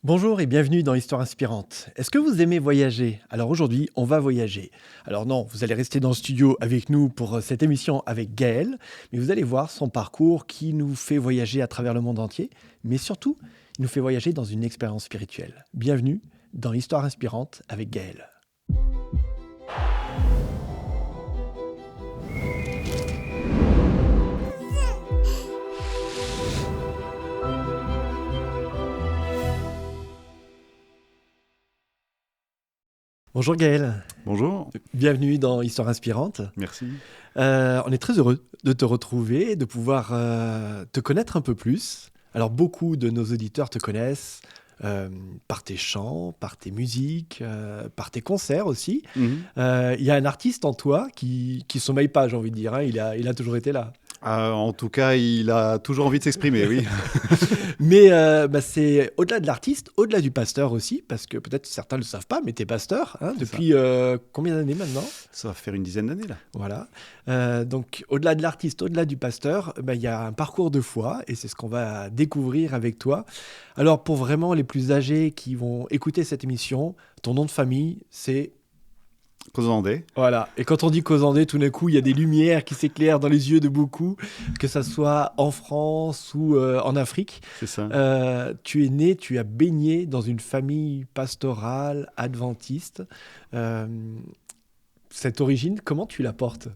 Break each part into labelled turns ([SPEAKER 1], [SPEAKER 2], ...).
[SPEAKER 1] Bonjour et bienvenue dans Histoire inspirante. Est-ce que vous aimez voyager? Alors aujourd'hui, on va voyager. Alors non, vous allez rester dans le studio avec nous pour cette émission avec Gaël, mais vous allez voir son parcours qui nous fait voyager à travers le monde entier, mais surtout, il nous fait voyager dans une expérience spirituelle. Bienvenue dans Histoire inspirante avec Gaël. Bonjour Gaël,
[SPEAKER 2] Bonjour,
[SPEAKER 1] bienvenue dans Histoire inspirante.
[SPEAKER 2] merci.
[SPEAKER 1] On est très heureux de te retrouver, de pouvoir te connaître un peu plus. Alors, beaucoup de nos auditeurs te connaissent euh, par tes chants, par tes musiques, par tes concerts aussi.
[SPEAKER 2] Mhm.
[SPEAKER 1] Il y a un artiste en toi qui sommeille pas, j'ai envie de dire, hein. Il a toujours été là.
[SPEAKER 2] En tout cas, il a toujours envie de s'exprimer, oui.
[SPEAKER 1] Mais c'est au-delà de l'artiste, au-delà du pasteur aussi, parce que peut-être certains ne le savent pas, mais tu es pasteur hein,
[SPEAKER 2] C'est ça.
[SPEAKER 1] depuis combien d'années maintenant?
[SPEAKER 2] Ça va faire une dizaine d'années, là.
[SPEAKER 1] Voilà. Donc, au-delà de l'artiste, au-delà du pasteur, il y a un parcours de foi et c'est ce qu'on va découvrir avec toi. Alors, pour vraiment les plus âgés qui vont écouter cette émission, ton nom de famille, c'est...
[SPEAKER 2] Cosandé,
[SPEAKER 1] Voilà. Et quand on dit Cosandé, tout d'un coup, il y a des lumières qui s'éclairent dans les yeux de beaucoup, que ça soit en France ou en Afrique.
[SPEAKER 2] c'est ça.
[SPEAKER 1] Tu es né, tu as baigné dans une famille pastorale adventiste. Euh, Cette origine, comment tu la portes?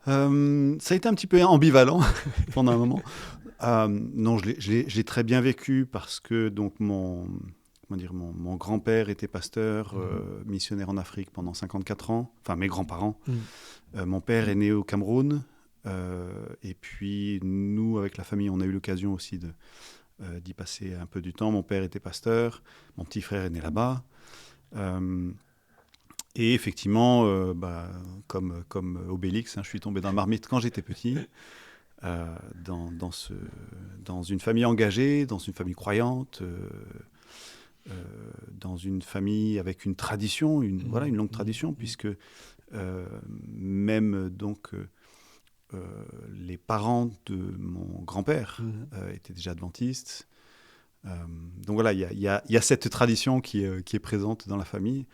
[SPEAKER 2] Ça a été un petit peu ambivalent pendant un moment. Non, je l'ai très bien vécu parce que donc mon grand-père était pasteur, missionnaire en Afrique pendant 54 ans, enfin mes grands-parents.
[SPEAKER 1] Mhm.
[SPEAKER 2] Mon père est né au Cameroun, et puis nous, avec la famille, on a eu l'occasion aussi d'y passer un peu du temps. Mon père était pasteur, mon petit frère est né là-bas. Euh, et effectivement, comme Obélix, hein, je suis tombé dans la marmite quand j'étais petit, euh, dans, dans, ce, dans une famille engagée, dans une famille croyante, euh, dans une famille avec une tradition, voilà, une longue tradition, puisque même donc les parents de mon grand-père
[SPEAKER 1] Mhm.
[SPEAKER 2] étaient déjà adventistes. Euh, donc voilà, il y a cette tradition qui est présente dans la famille.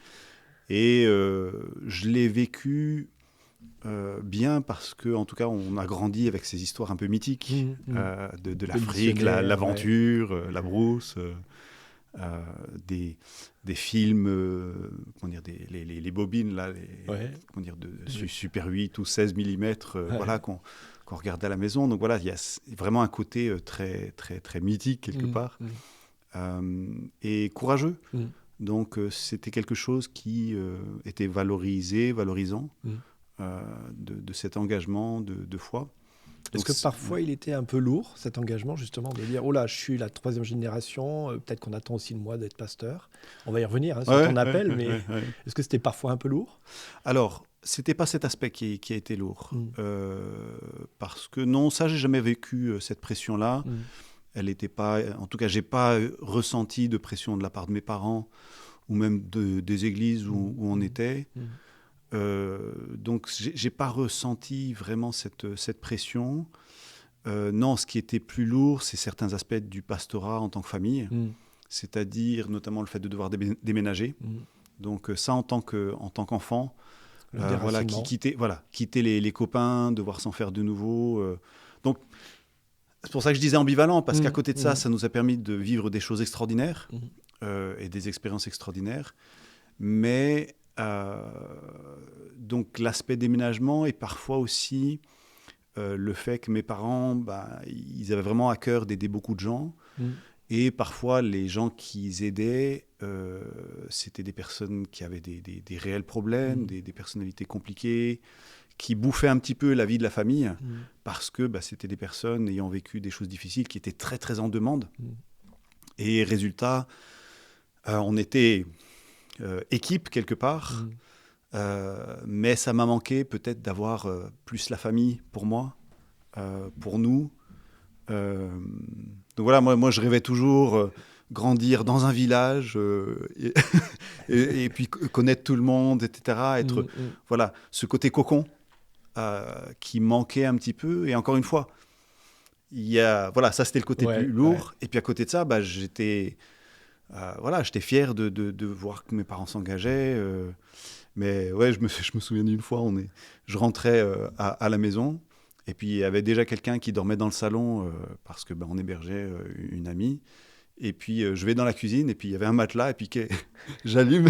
[SPEAKER 2] Et je l'ai vécu bien parce que, en tout cas, on a grandi avec ces histoires un peu mythiques
[SPEAKER 1] Mhm. Mhm.
[SPEAKER 2] de
[SPEAKER 1] De
[SPEAKER 2] l'Afrique,
[SPEAKER 1] missionnaire, ouais.
[SPEAKER 2] l'aventure, la brousse, des, des films, comment dire, les bobines, là,
[SPEAKER 1] Ouais.
[SPEAKER 2] comment dire, de
[SPEAKER 1] Oui.
[SPEAKER 2] Super 8 ou 16 mm,
[SPEAKER 1] Ouais.
[SPEAKER 2] voilà, qu'on regardait à la maison. Donc voilà, il y a vraiment un côté très, très, très mythique quelque
[SPEAKER 1] Mhm.
[SPEAKER 2] part,
[SPEAKER 1] Mhm.
[SPEAKER 2] et courageux.
[SPEAKER 1] Mhm.
[SPEAKER 2] Donc c'était quelque chose qui était valorisant,
[SPEAKER 1] Mhm.
[SPEAKER 2] de cet engagement de foi.
[SPEAKER 1] Est-ce
[SPEAKER 2] Donc
[SPEAKER 1] que parfois il était un peu lourd, cet engagement, justement, de dire, oh là, je suis la troisième génération, peut-être qu'on attend aussi de moi d'être pasteur. On va y revenir hein, sur
[SPEAKER 2] ouais,
[SPEAKER 1] ton
[SPEAKER 2] ouais,
[SPEAKER 1] appel,
[SPEAKER 2] ouais,
[SPEAKER 1] mais
[SPEAKER 2] ouais, ouais.
[SPEAKER 1] est-ce que c'était parfois un peu lourd?
[SPEAKER 2] Alors, c'était pas cet aspect qui a été lourd.
[SPEAKER 1] Mhm.
[SPEAKER 2] Parce que non, ça, j'ai jamais vécu cette pression-là.
[SPEAKER 1] Mhm.
[SPEAKER 2] Elle n'était pas, en tout cas, j'ai pas ressenti de pression de la part de mes parents ou même des églises où on
[SPEAKER 1] Mhm.
[SPEAKER 2] était.
[SPEAKER 1] Mhm.
[SPEAKER 2] Donc, j'ai pas ressenti vraiment cette pression. Non, ce qui était plus lourd, c'est certains aspects du pastorat en tant que famille,
[SPEAKER 1] Mhm.
[SPEAKER 2] c'est-à-dire notamment le fait de devoir déménager.
[SPEAKER 1] Mhm.
[SPEAKER 2] Donc ça, en tant qu'enfant,
[SPEAKER 1] Le
[SPEAKER 2] voilà,
[SPEAKER 1] déracinement.
[SPEAKER 2] quitter les copains, devoir s'en faire de nouveau. Donc c'est pour ça que je disais ambivalent, parce qu'à
[SPEAKER 1] Mhm.
[SPEAKER 2] côté de ça,
[SPEAKER 1] Mhm.
[SPEAKER 2] ça nous a permis de vivre des choses extraordinaires
[SPEAKER 1] Mhm.
[SPEAKER 2] et des expériences extraordinaires. Mais donc l'aspect déménagement et parfois aussi le fait que mes parents, ils avaient vraiment à cœur d'aider beaucoup de gens.
[SPEAKER 1] Mhm.
[SPEAKER 2] Et parfois, les gens qu'ils aidaient, c'était des personnes qui avaient des réels problèmes,
[SPEAKER 1] Mhm.
[SPEAKER 2] des personnalités compliquées, qui bouffaient un petit peu la vie de la famille,
[SPEAKER 1] Mhm.
[SPEAKER 2] parce que c'était des personnes ayant vécu des choses difficiles, qui étaient très, très en demande.
[SPEAKER 1] Mhm.
[SPEAKER 2] Et résultat, on était équipe quelque part,
[SPEAKER 1] Mhm.
[SPEAKER 2] mais ça m'a manqué peut-être d'avoir plus la famille pour moi, pour nous. Donc voilà, moi je rêvais toujours grandir dans un village et puis connaître tout le monde, etc. Être,
[SPEAKER 1] Mhm.
[SPEAKER 2] voilà, ce côté cocon qui manquait un petit peu. Et encore une fois, voilà, ça c'était le côté plus
[SPEAKER 1] Ouais, ouais.
[SPEAKER 2] lourd. Et puis à côté de ça, j'étais voilà, j'étais fier de voir que mes parents s'engageaient. Mais ouais, je me souviens d'une fois, je rentrais à la maison, et puis il y avait déjà quelqu'un qui dormait dans le salon parce que on hébergeait une amie. Et puis je vais dans la cuisine, et puis il y avait un matelas, et puis j'allume,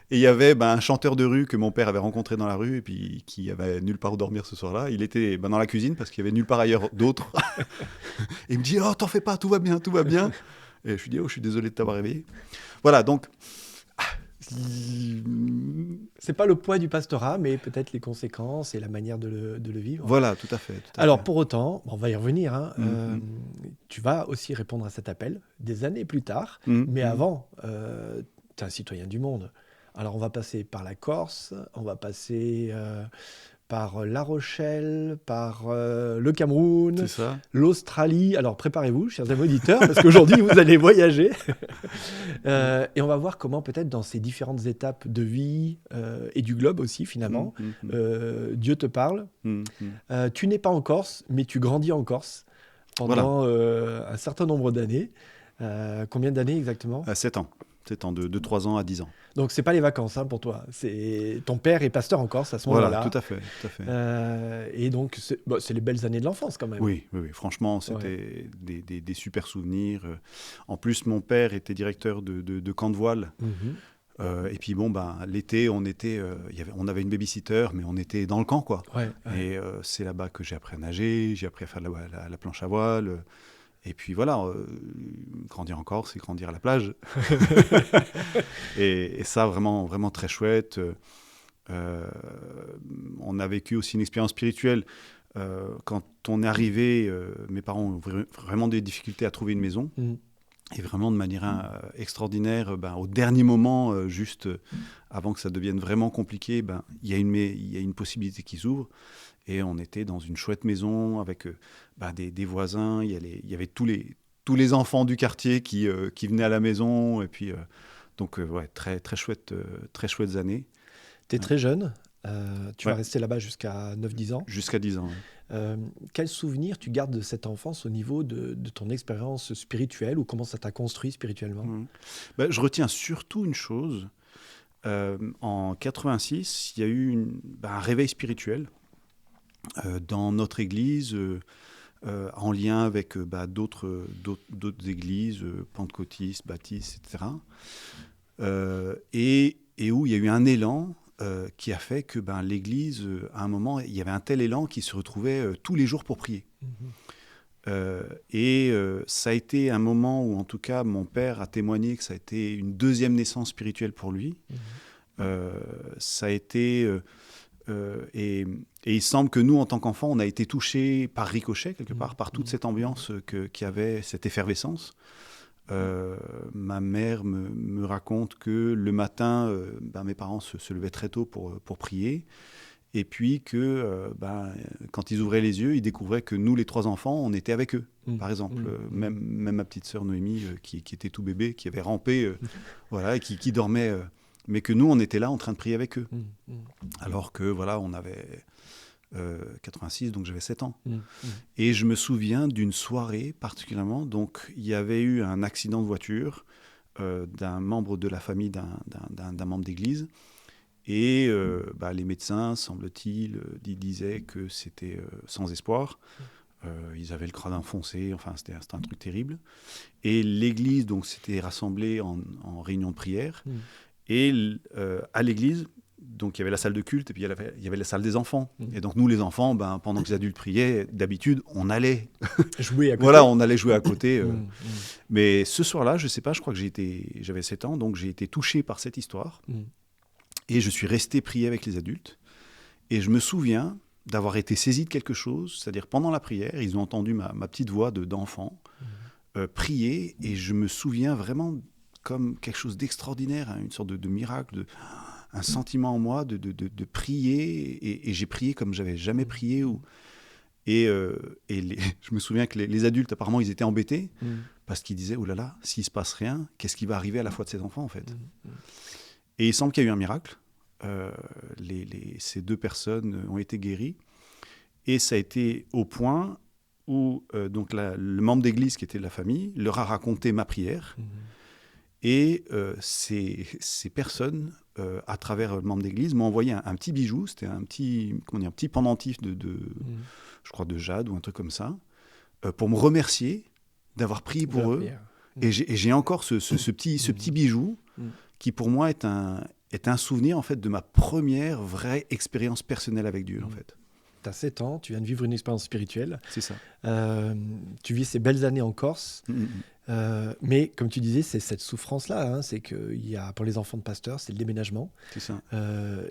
[SPEAKER 2] et il y avait un chanteur de rue que mon père avait rencontré dans la rue, et puis qui avait nulle part où dormir ce soir-là. Il était dans la cuisine parce qu'il y avait nulle part ailleurs d'autre. Et il me dit: oh, t'en fais pas, tout va bien, tout va bien. Et je lui dis: oh, je suis désolé de t'avoir réveillé. Voilà, donc
[SPEAKER 1] C'est pas le poids du pastorat, mais peut-être les conséquences et la manière de le vivre.
[SPEAKER 2] voilà, tout à fait.
[SPEAKER 1] Alors pour autant, on va y revenir, hein,
[SPEAKER 2] Mm,
[SPEAKER 1] tu vas aussi répondre à cet appel des années plus tard,
[SPEAKER 2] mm,
[SPEAKER 1] mais
[SPEAKER 2] mm.
[SPEAKER 1] avant, tu es un citoyen du monde. Alors on va passer par la Corse, on va passer par La Rochelle, par le Cameroun,
[SPEAKER 2] C'est ça.
[SPEAKER 1] l'Australie. Alors préparez-vous, chers amis auditeurs, parce qu'aujourd'hui vous allez voyager. Et on va voir comment peut-être dans ces différentes étapes de vie et du globe aussi finalement, Dieu te parle. Tu n'es pas en Corse, mais tu grandis en Corse
[SPEAKER 2] Voilà,
[SPEAKER 1] pendant un certain nombre d'années. Combien d'années exactement?
[SPEAKER 2] 7 ans. 7 ans, de 3 ans à 10 ans.
[SPEAKER 1] Donc c'est pas les vacances pour toi. Ton père est pasteur en Corse à ce
[SPEAKER 2] Voilà,
[SPEAKER 1] moment-là.
[SPEAKER 2] tout à fait. Tout à fait.
[SPEAKER 1] Et donc c'est les belles années de l'enfance quand même.
[SPEAKER 2] Oui, oui, oui. Franchement, c'était des super souvenirs. En plus, mon père était directeur de camp de voile. Et puis l'été, on avait une babysitter, mais on était dans le camp, quoi.
[SPEAKER 1] Ouais.
[SPEAKER 2] Et c'est là-bas que j'ai appris à nager, j'ai appris à faire la planche à voile. Et puis voilà, grandir en Corse, c'est grandir à la plage. et ça, vraiment, vraiment très chouette. On a vécu aussi une expérience spirituelle. Quand on est arrivé, mes parents ont vraiment des difficultés à trouver une maison. Et vraiment de manière extraordinaire, au dernier moment, juste avant que ça devienne vraiment compliqué, il y a une possibilité qui s'ouvre. Et on était dans une chouette maison avec des voisins. Il y avait tous les enfants du quartier qui venaient à la maison. Et puis, très, très chouettes années.
[SPEAKER 1] Tu es très jeune. Tu vas
[SPEAKER 2] Ouais.
[SPEAKER 1] rester là-bas jusqu'à 9-10 ans.
[SPEAKER 2] Jusqu'à 10 ans.
[SPEAKER 1] Quel souvenir tu gardes de cette enfance au niveau de ton expérience spirituelle ou comment ça t'a construit spirituellement?
[SPEAKER 2] Je retiens surtout une chose. En 86, il y a eu un réveil spirituel dans notre église, en lien avec d'autres églises, pentecôtistes, baptistes, etc. Et où il y a eu un élan qui a fait que l'église, à un moment, il y avait un tel élan qui se retrouvait tous les jours pour prier. Ça a été un moment où, en tout cas, mon père a témoigné que ça a été une deuxième naissance spirituelle pour lui. Ça a été... et il semble que nous, en tant qu'enfants, on a été touchés par ricochet, quelque part, par toute cette ambiance qui avait, cette effervescence. Ma mère me raconte que le matin, mes parents se levaient très tôt pour prier. Et puis que quand ils ouvraient les yeux, ils découvraient que nous, les 3 enfants, on était avec eux. Par exemple, même ma petite sœur Noémie, qui était tout bébé, qui avait rampé, voilà, et qui dormait, mais que nous, on était là en train de prier avec eux. Alors que, voilà, on avait 86, donc j'avais 7 ans. Et je me souviens d'une soirée particulièrement, donc il y avait eu un accident de voiture d'un membre de la famille d'un membre d'église. Et les médecins, semble-t-il, disaient que c'était sans espoir. Ils avaient le crâne enfoncé, enfin c'était un truc terrible. Et l'église donc s'était rassemblée en réunion de prière. Et à l'église, donc il y avait la salle de culte et puis il y avait la salle des enfants. Et donc nous les enfants, pendant que les adultes priaient, d'habitude on allait
[SPEAKER 1] jouer à côté.
[SPEAKER 2] Voilà, on allait jouer à côté. Mais ce soir-là, je sais pas, je crois que j'avais 7 ans, donc j'ai été touché par cette histoire. Et je suis resté prier avec les adultes. Et je me souviens d'avoir été saisi de quelque chose, c'est-à-dire pendant la prière, ils ont entendu ma petite voix d'enfant prier. Et je me souviens vraiment comme quelque chose d'extraordinaire, une sorte de miracle, un sentiment en moi de prier. Et j'ai prié comme j'avais jamais prié. Je me souviens que les adultes, apparemment, ils étaient embêtés parce qu'ils disaient, oh là là, s'il se passe rien, qu'est-ce qui va arriver à la foi de ces enfants, en fait? Et il semble qu'il y a eu un miracle. Ces 2 personnes ont été guéries. Et ça a été au point où le membre d'église qui était de la famille leur a raconté ma prière. Et ces personnes, à travers le membre d'église, m'ont envoyé un petit bijou. C'était un petit pendentif je crois, de jade ou un truc comme ça, pour me remercier d'avoir prié pour eux. Et j'ai encore ce petit bijou qui, pour moi, est un souvenir, en fait, de ma première vraie expérience personnelle avec Dieu, en fait.
[SPEAKER 1] Tu as 7 ans, tu viens de vivre une expérience spirituelle.
[SPEAKER 2] C'est ça.
[SPEAKER 1] Tu vis ces belles années en Corse. Mais comme tu disais, c'est cette souffrance-là. C'est que pour les enfants de pasteurs, c'est le déménagement.
[SPEAKER 2] C'est ça.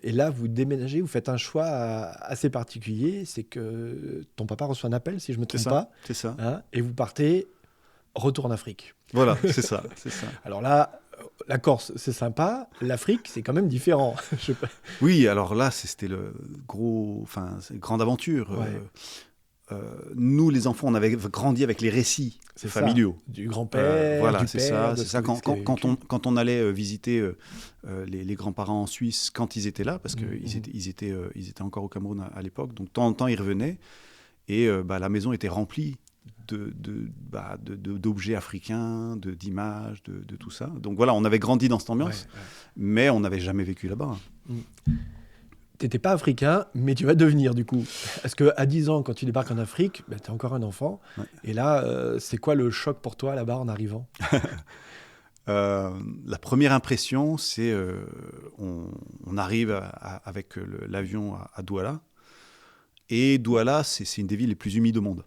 [SPEAKER 1] Et là, vous déménagez, vous faites un choix assez particulier. C'est que ton papa reçoit un appel, si je ne me trompe pas.
[SPEAKER 2] C'est ça.
[SPEAKER 1] Et vous partez, retour en Afrique.
[SPEAKER 2] Voilà, c'est ça.
[SPEAKER 1] Alors là, la Corse, c'est sympa. L'Afrique, c'est quand même différent.
[SPEAKER 2] Oui, alors là, c'était grande aventure.
[SPEAKER 1] Ouais.
[SPEAKER 2] Nous, les enfants, on avait grandi avec les récits familiaux.
[SPEAKER 1] Du grand-père,
[SPEAKER 2] voilà,
[SPEAKER 1] du
[SPEAKER 2] c'est
[SPEAKER 1] père.
[SPEAKER 2] ça. Quand on allait visiter les grands-parents en Suisse, quand ils étaient là, parce qu'ils étaient encore au Cameroun à l'époque, donc de temps en temps, ils revenaient. Et la maison était remplie d'objets africains, d'images, de tout ça. Donc voilà, on avait grandi dans cette ambiance, mais on n'avait jamais vécu là-bas.
[SPEAKER 1] Tu n'étais pas africain, mais tu vas devenir du coup. Parce qu'à 10 ans, quand tu débarques en Afrique, tu es encore un enfant. Ouais. Et là, c'est quoi le choc pour toi là-bas en arrivant?
[SPEAKER 2] La première impression, c'est on arrive avec l'avion à Douala. Et Douala, c'est une des villes les plus humides au monde.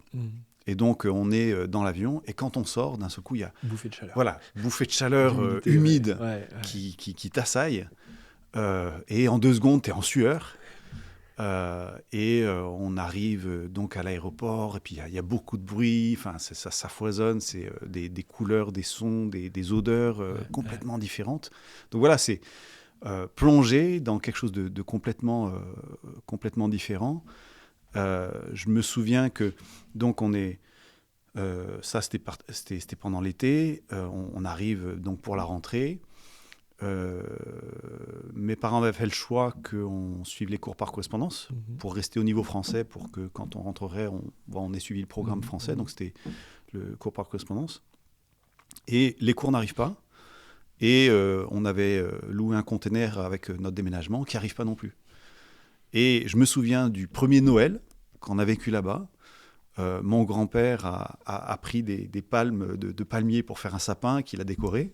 [SPEAKER 2] Et donc, on est dans l'avion, et quand on sort, d'un seul coup, il y a...
[SPEAKER 1] Bouffée de chaleur.
[SPEAKER 2] Voilà, bouffée de chaleur humide qui t'assaille. Et en 2 secondes, tu es en sueur. On arrive donc à l'aéroport, et puis il y a beaucoup de bruit, ça foisonne, c'est des couleurs, des sons, des odeurs complètement différentes. Donc voilà, c'est plongé dans quelque chose de complètement différent. Je me souviens que donc ça c'était pendant l'été, on arrive donc pour la rentrée. Mes parents avaient fait le choix qu'on suive les cours par correspondance pour rester au niveau français, pour que quand on rentrerait, on ait suivi le programme français. Donc c'était le cours par correspondance. Et les cours n'arrivent pas. Et on avait loué un container avec notre déménagement qui n'arrive pas non plus. Et je me souviens du premier Noël qu'on a vécu là-bas. Mon grand-père a pris des palmes de palmiers pour faire un sapin qu'il a décoré.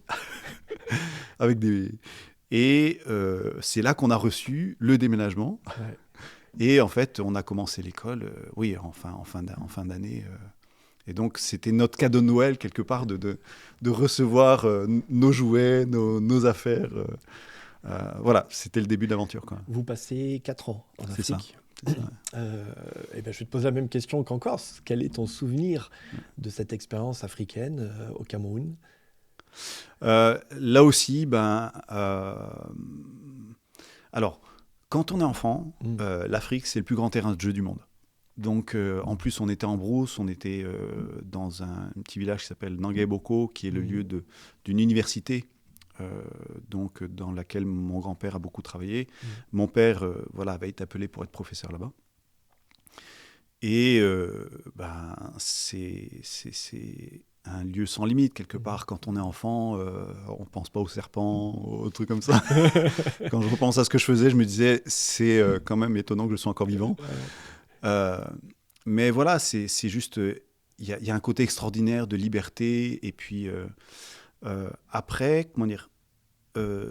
[SPEAKER 2] Et c'est là qu'on a reçu le déménagement. Ouais. Et en fait, on a commencé l'école, en fin d'année. Et donc, c'était notre cadeau de Noël, quelque part, de recevoir nos jouets, nos affaires. Voilà, c'était le début de l'aventure, quoi.
[SPEAKER 1] Vous passez 4 ans en Afrique.
[SPEAKER 2] C'est ça.
[SPEAKER 1] Je vais te poser la même question qu'en Corse. Quel est ton souvenir de cette expérience africaine au Cameroun?
[SPEAKER 2] Là aussi, alors, quand on est enfant, l'Afrique, c'est le plus grand terrain de jeu du monde. Donc, en plus, on était en brousse, on était dans un petit village qui s'appelle Nangaiboko, qui est le lieu d'une université, donc, dans laquelle mon grand-père a beaucoup travaillé. Mon père avait été appelé pour être professeur là-bas. Et c'est un lieu sans limite, quelque part. Quand on est enfant, on ne pense pas aux serpents, aux trucs comme ça. Quand je repense à ce que je faisais, je me disais, c'est quand même étonnant que je sois encore vivant. Mais voilà, c'est juste, il y a un côté extraordinaire de liberté. Et puis, après, comment dire,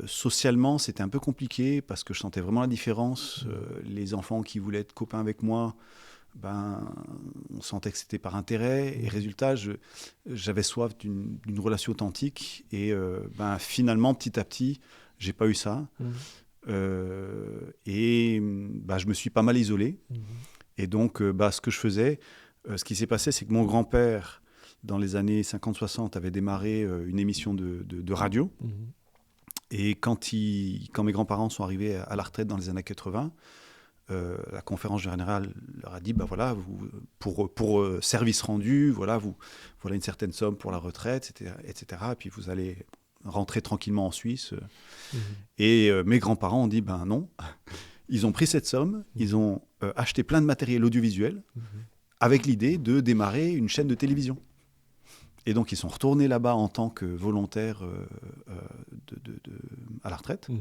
[SPEAKER 2] socialement, c'était un peu compliqué parce que je sentais vraiment la différence. Les enfants qui voulaient être copains avec moi, on sentait que c'était par intérêt. Et résultat, j'avais soif d'une relation authentique. Et finalement, petit à petit, j'ai pas eu ça. Je me suis pas mal isolé. Et donc, ce que je faisais, ce qui s'est passé, c'est que mon grand-père, dans les années 50-60, avait démarré une émission de radio. Et quand mes grands-parents sont arrivés à la retraite dans les années 80, la conférence générale leur a dit, pour service rendu, voilà une certaine somme pour la retraite, etc. Et puis vous allez rentrer tranquillement en Suisse. Et mes grands-parents ont dit, non. Ils ont pris cette somme, ils ont acheté plein de matériel audiovisuel avec l'idée de démarrer une chaîne de télévision. Et donc, ils sont retournés là-bas en tant que volontaires à la retraite.
[SPEAKER 1] Mhm.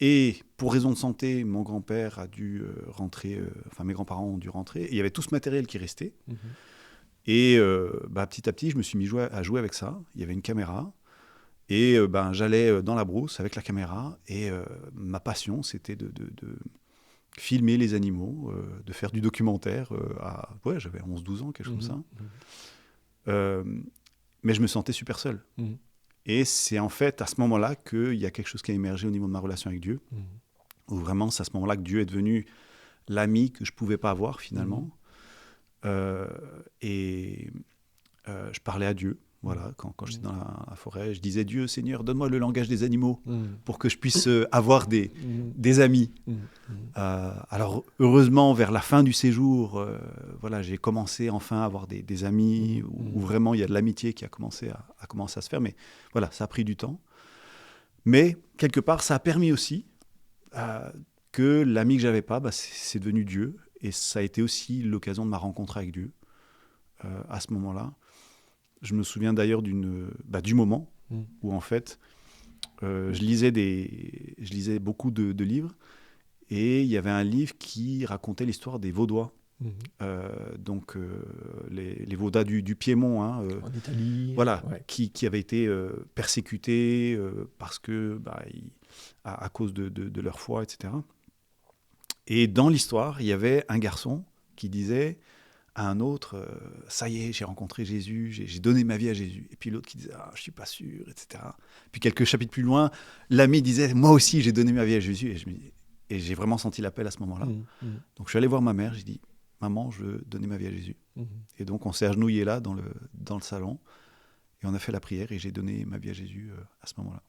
[SPEAKER 2] Et pour raison de santé, mon grand-père a dû rentrer, enfin mes grands-parents ont dû rentrer. Et il y avait tout ce matériel qui restait.
[SPEAKER 1] Mhm.
[SPEAKER 2] Et petit à petit, je me suis mis à jouer avec ça. Il y avait une caméra. Et j'allais dans la brousse avec la caméra. Et ma passion, c'était de filmer les animaux, de faire du documentaire. J'avais 11-12 ans, quelque chose comme ça. Mais je me sentais super seul.
[SPEAKER 1] Mhm.
[SPEAKER 2] Et c'est en fait à ce moment-là qu'il y a quelque chose qui a émergé au niveau de ma relation avec Dieu.
[SPEAKER 1] Mhm.
[SPEAKER 2] Où vraiment, c'est à ce moment-là que Dieu est devenu l'ami que je ne pouvais pas avoir finalement. Et je parlais à Dieu. Voilà, quand j'étais dans la forêt, je disais Dieu, Seigneur, donne-moi le langage des animaux pour que je puisse avoir des amis. Alors, heureusement, vers la fin du séjour, j'ai commencé enfin à avoir des amis où vraiment il y a de l'amitié qui a commencé à se faire. Mais voilà, ça a pris du temps. Mais quelque part, ça a permis aussi que l'ami que j'avais pas, c'est devenu Dieu. Et ça a été aussi l'occasion de ma rencontre avec Dieu à ce moment-là. Je me souviens d'ailleurs du moment où en fait je lisais beaucoup de livres et il y avait un livre qui racontait l'histoire des Vaudois. Les Vaudois du Piémont,
[SPEAKER 1] en Italie,
[SPEAKER 2] qui avaient été persécutés parce que à cause de leur foi, etc. Et dans l'histoire, il y avait un garçon qui disait à un autre, ça y est, j'ai rencontré Jésus, j'ai donné ma vie à Jésus. Et puis l'autre qui disait, je suis pas sûr, etc. Puis quelques chapitres plus loin, l'ami disait, moi aussi, j'ai donné ma vie à Jésus. Et j'ai vraiment senti l'appel à ce moment-là. Donc je suis allé voir ma mère, j'ai dit, maman, je veux donner ma vie à Jésus. Et donc on s'est agenouillé là, dans le salon, et on a fait la prière, et j'ai donné ma vie à Jésus à ce moment-là.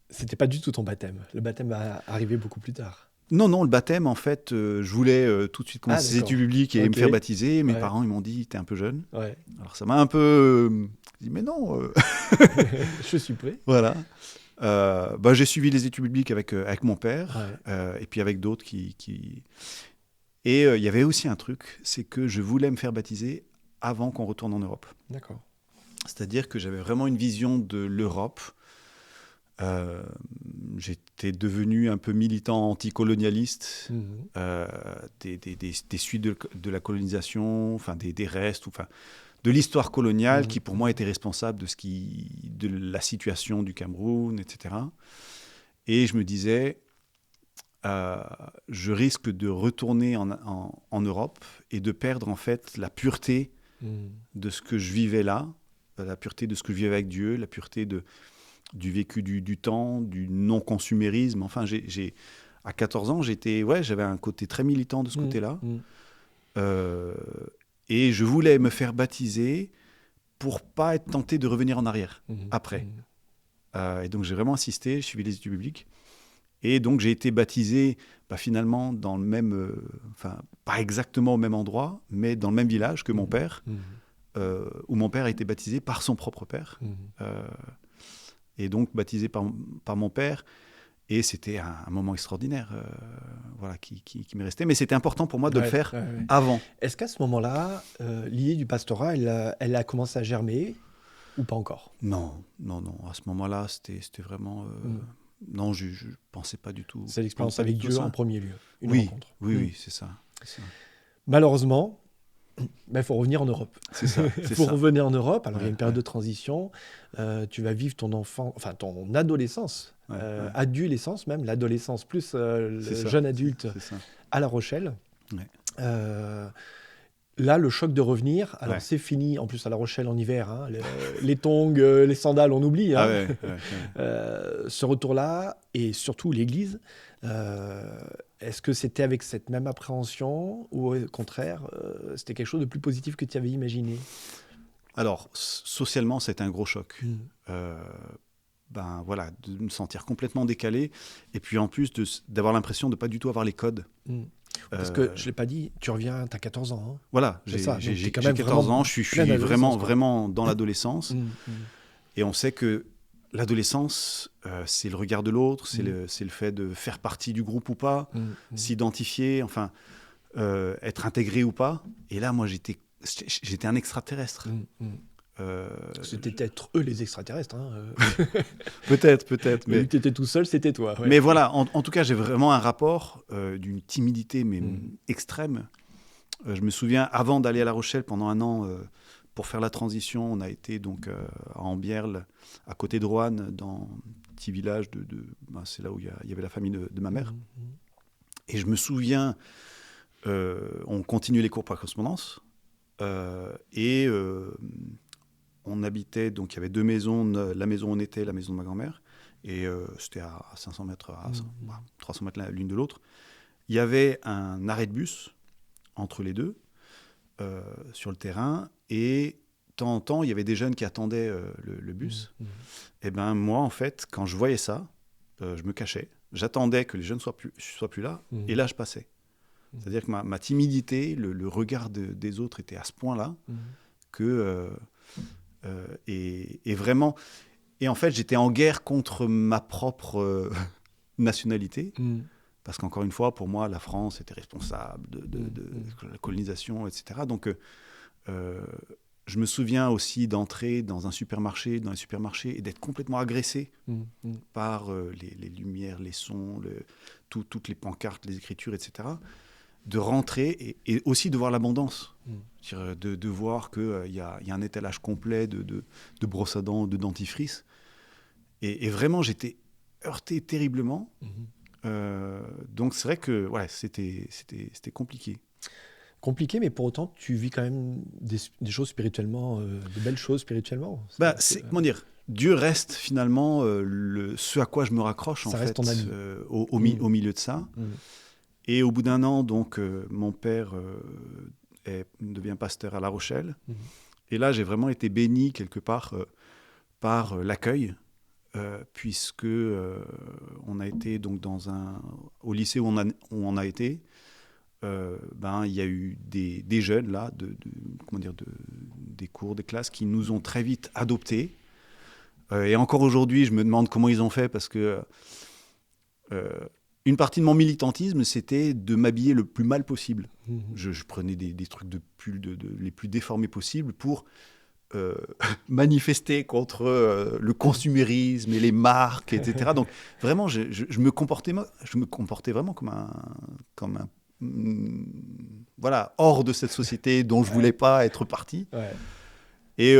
[SPEAKER 1] C'était pas du tout ton baptême. Le baptême va arriver beaucoup plus tard.
[SPEAKER 2] Non, le baptême, en fait, je voulais tout de suite commencer les études bibliques et me faire baptiser. Mes parents, ils m'ont dit, t'es un peu jeune.
[SPEAKER 1] Ouais.
[SPEAKER 2] Alors ça m'a un peu dit, mais non.
[SPEAKER 1] Je suis prêt.
[SPEAKER 2] Voilà. J'ai suivi les études bibliques avec mon père, et puis avec d'autres qui... Et il y avait aussi un truc, c'est que je voulais me faire baptiser avant qu'on retourne en Europe.
[SPEAKER 1] D'accord.
[SPEAKER 2] C'est-à-dire que j'avais vraiment une vision de l'Europe. J'étais devenu un peu militant anticolonialiste, des suites de la colonisation, enfin des restes, de l'histoire coloniale qui pour moi était responsable de la situation du Cameroun, etc. Et je me disais, je risque de retourner en Europe et de perdre en fait la pureté de ce que je vivais là, la pureté de ce que je vivais avec Dieu, la pureté du vécu du temps, du non-consumérisme. Enfin, à 14 ans, j'avais un côté très militant de ce côté-là. Et je voulais me faire baptiser pour pas être tenté de revenir en arrière après. Et donc, j'ai vraiment insisté, je suivi les études bibliques. Et donc, j'ai été baptisé finalement dans le même... pas exactement au même endroit, mais dans le même village que mon père, où mon père a été baptisé par son propre père. Et donc baptisé par mon père. Et c'était un moment extraordinaire qui m'est resté. Mais c'était important pour moi de le faire avant.
[SPEAKER 1] Est-ce qu'à ce moment-là, l'idée du pastorat, elle a commencé à germer ou pas encore ?
[SPEAKER 2] Non. À ce moment-là, c'était vraiment... Non, je ne pensais pas du tout.
[SPEAKER 1] C'est l'expérience avec Dieu en premier lieu, une rencontre.
[SPEAKER 2] Oui, c'est ça.
[SPEAKER 1] Malheureusement, il faut revenir en Europe.
[SPEAKER 2] C'est ça.
[SPEAKER 1] Il faut revenir en Europe. Alors, il y a une période de transition. Tu vas vivre ton adolescence, adolescence même, l'adolescence plus le jeune adulte à La Rochelle. Là, le choc de revenir, alors c'est fini, en plus à La Rochelle en hiver, hein, les tongs, les sandales, on oublie. Hein. Ce retour-là, et surtout l'église, est-ce que c'était avec cette même appréhension ou au contraire, c'était quelque chose de plus positif que tu avais imaginé ?
[SPEAKER 2] Alors, socialement, c'était un gros choc. De me sentir complètement décalé, et puis en plus d'avoir l'impression de ne pas du tout avoir les codes.
[SPEAKER 1] Parce que, je ne l'ai pas dit, tu reviens, tu as 14 ans. Hein.
[SPEAKER 2] Voilà, j'ai 14 ans, je suis vraiment dans l'adolescence. Et on sait que l'adolescence, c'est le regard de l'autre, c'est le fait de faire partie du groupe ou pas, s'identifier, être intégré ou pas. Et là, moi, j'étais j'étais un extraterrestre. Euh,
[SPEAKER 1] C'était peut-être eux les extraterrestres. Hein.
[SPEAKER 2] peut-être,
[SPEAKER 1] Mais vu que tu étais tout seul, c'était toi. Ouais.
[SPEAKER 2] mais voilà, en tout cas, j'ai vraiment un rapport d'une timidité mais extrême. Je me souviens, avant d'aller à La Rochelle pendant un an, pour faire la transition, on a été donc à Ambierle, à côté de Roanne, dans un petit village c'est là où il y avait la famille de ma mère. Et je me souviens, on continuait les cours par correspondance, et on habitait, donc il y avait 2 maisons, la maison où on était, la maison de ma grand-mère, et c'était à 500 mètres, 300 mètres l'une de l'autre. Il y avait un arrêt de bus entre les deux, sur le terrain, et de temps en temps, il y avait des jeunes qui attendaient le bus. Et ben moi, en fait, quand je voyais ça, je me cachais, j'attendais que les jeunes soient plus là, et là, je passais. C'est-à-dire que ma timidité, le regard des autres était à ce point-là, que... et vraiment... Et en fait, j'étais en guerre contre ma propre nationalité, parce qu'encore une fois, pour moi, la France était responsable de la colonisation, etc. Donc, je me souviens aussi d'entrer dans les supermarchés, et d'être complètement agressé par les lumières, les sons, toutes les pancartes, les écritures, etc. De rentrer et aussi de voir l'abondance. De voir qu'il y a un étalage complet de brosses à dents, de dentifrice. Et vraiment, j'étais heurté terriblement. Donc c'est vrai que c'était compliqué.
[SPEAKER 1] Compliqué, mais pour autant, tu vis quand même des choses spirituellement, de belles choses spirituellement.
[SPEAKER 2] Comment dire, Dieu reste finalement ce à quoi je me raccroche,
[SPEAKER 1] ça
[SPEAKER 2] en
[SPEAKER 1] reste
[SPEAKER 2] fait,
[SPEAKER 1] ton ami.
[SPEAKER 2] au milieu de ça. Et au bout d'1 an, donc, mon père devient pasteur à La Rochelle. Et là, j'ai vraiment été béni quelque part par l'accueil, puisque on a été donc au lycée où on a été. Il y a eu des jeunes là, des cours, des classes qui nous ont très vite adoptés. Et encore aujourd'hui, je me demande comment ils ont fait, parce que une partie de mon militantisme, c'était de m'habiller le plus mal possible. Je prenais des trucs de pull les plus déformés possibles pour manifester contre le consumérisme et les marques, etc. Donc vraiment, je me comportais vraiment comme un hors de cette société dont je voulais pas être parti.
[SPEAKER 1] Ouais.
[SPEAKER 2] Et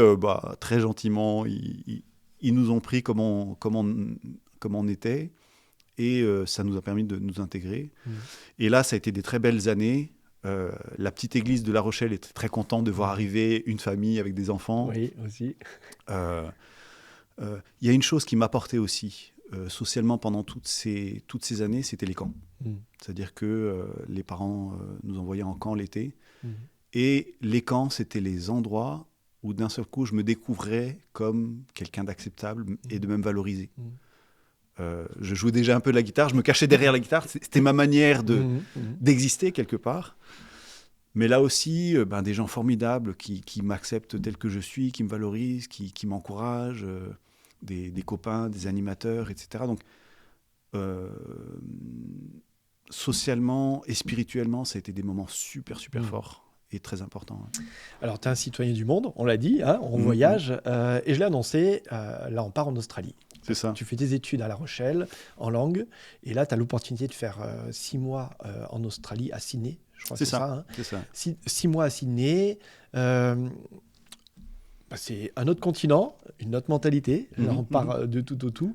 [SPEAKER 2] très gentiment, ils nous ont pris comme on était. Et ça nous a permis de nous intégrer. Et là, ça a été des très belles années. La petite église de La Rochelle était très contente de voir arriver une famille avec des enfants.
[SPEAKER 1] Oui, aussi.
[SPEAKER 2] Il y a une chose qui m'apportait aussi socialement pendant toutes ces années, c'était les camps. C'est-à-dire que les parents nous envoyaient en camp l'été. Et les camps, c'était les endroits où d'un seul coup, je me découvrais comme quelqu'un d'acceptable et de même valorisé. Je jouais déjà un peu de la guitare, je me cachais derrière la guitare, c'était ma manière d'exister quelque part. Mais là aussi, des gens formidables qui m'acceptent tel que je suis, qui me valorisent, qui m'encouragent, des copains, des animateurs, etc. Donc, socialement et spirituellement, ça a été des moments super forts et très importants.
[SPEAKER 1] Alors, tu es un citoyen du monde, on l'a dit, hein, on voyage, et je l'ai annoncé, là on part en Australie.
[SPEAKER 2] C'est ça.
[SPEAKER 1] Tu fais tes études à La Rochelle, en langue, et là tu as l'opportunité de faire 6 mois en Australie, à Sydney, je crois que c'est ça. Hein.
[SPEAKER 2] C'est ça.
[SPEAKER 1] 6 mois à Sydney, c'est un autre continent, une autre mentalité, là on part de tout au tout,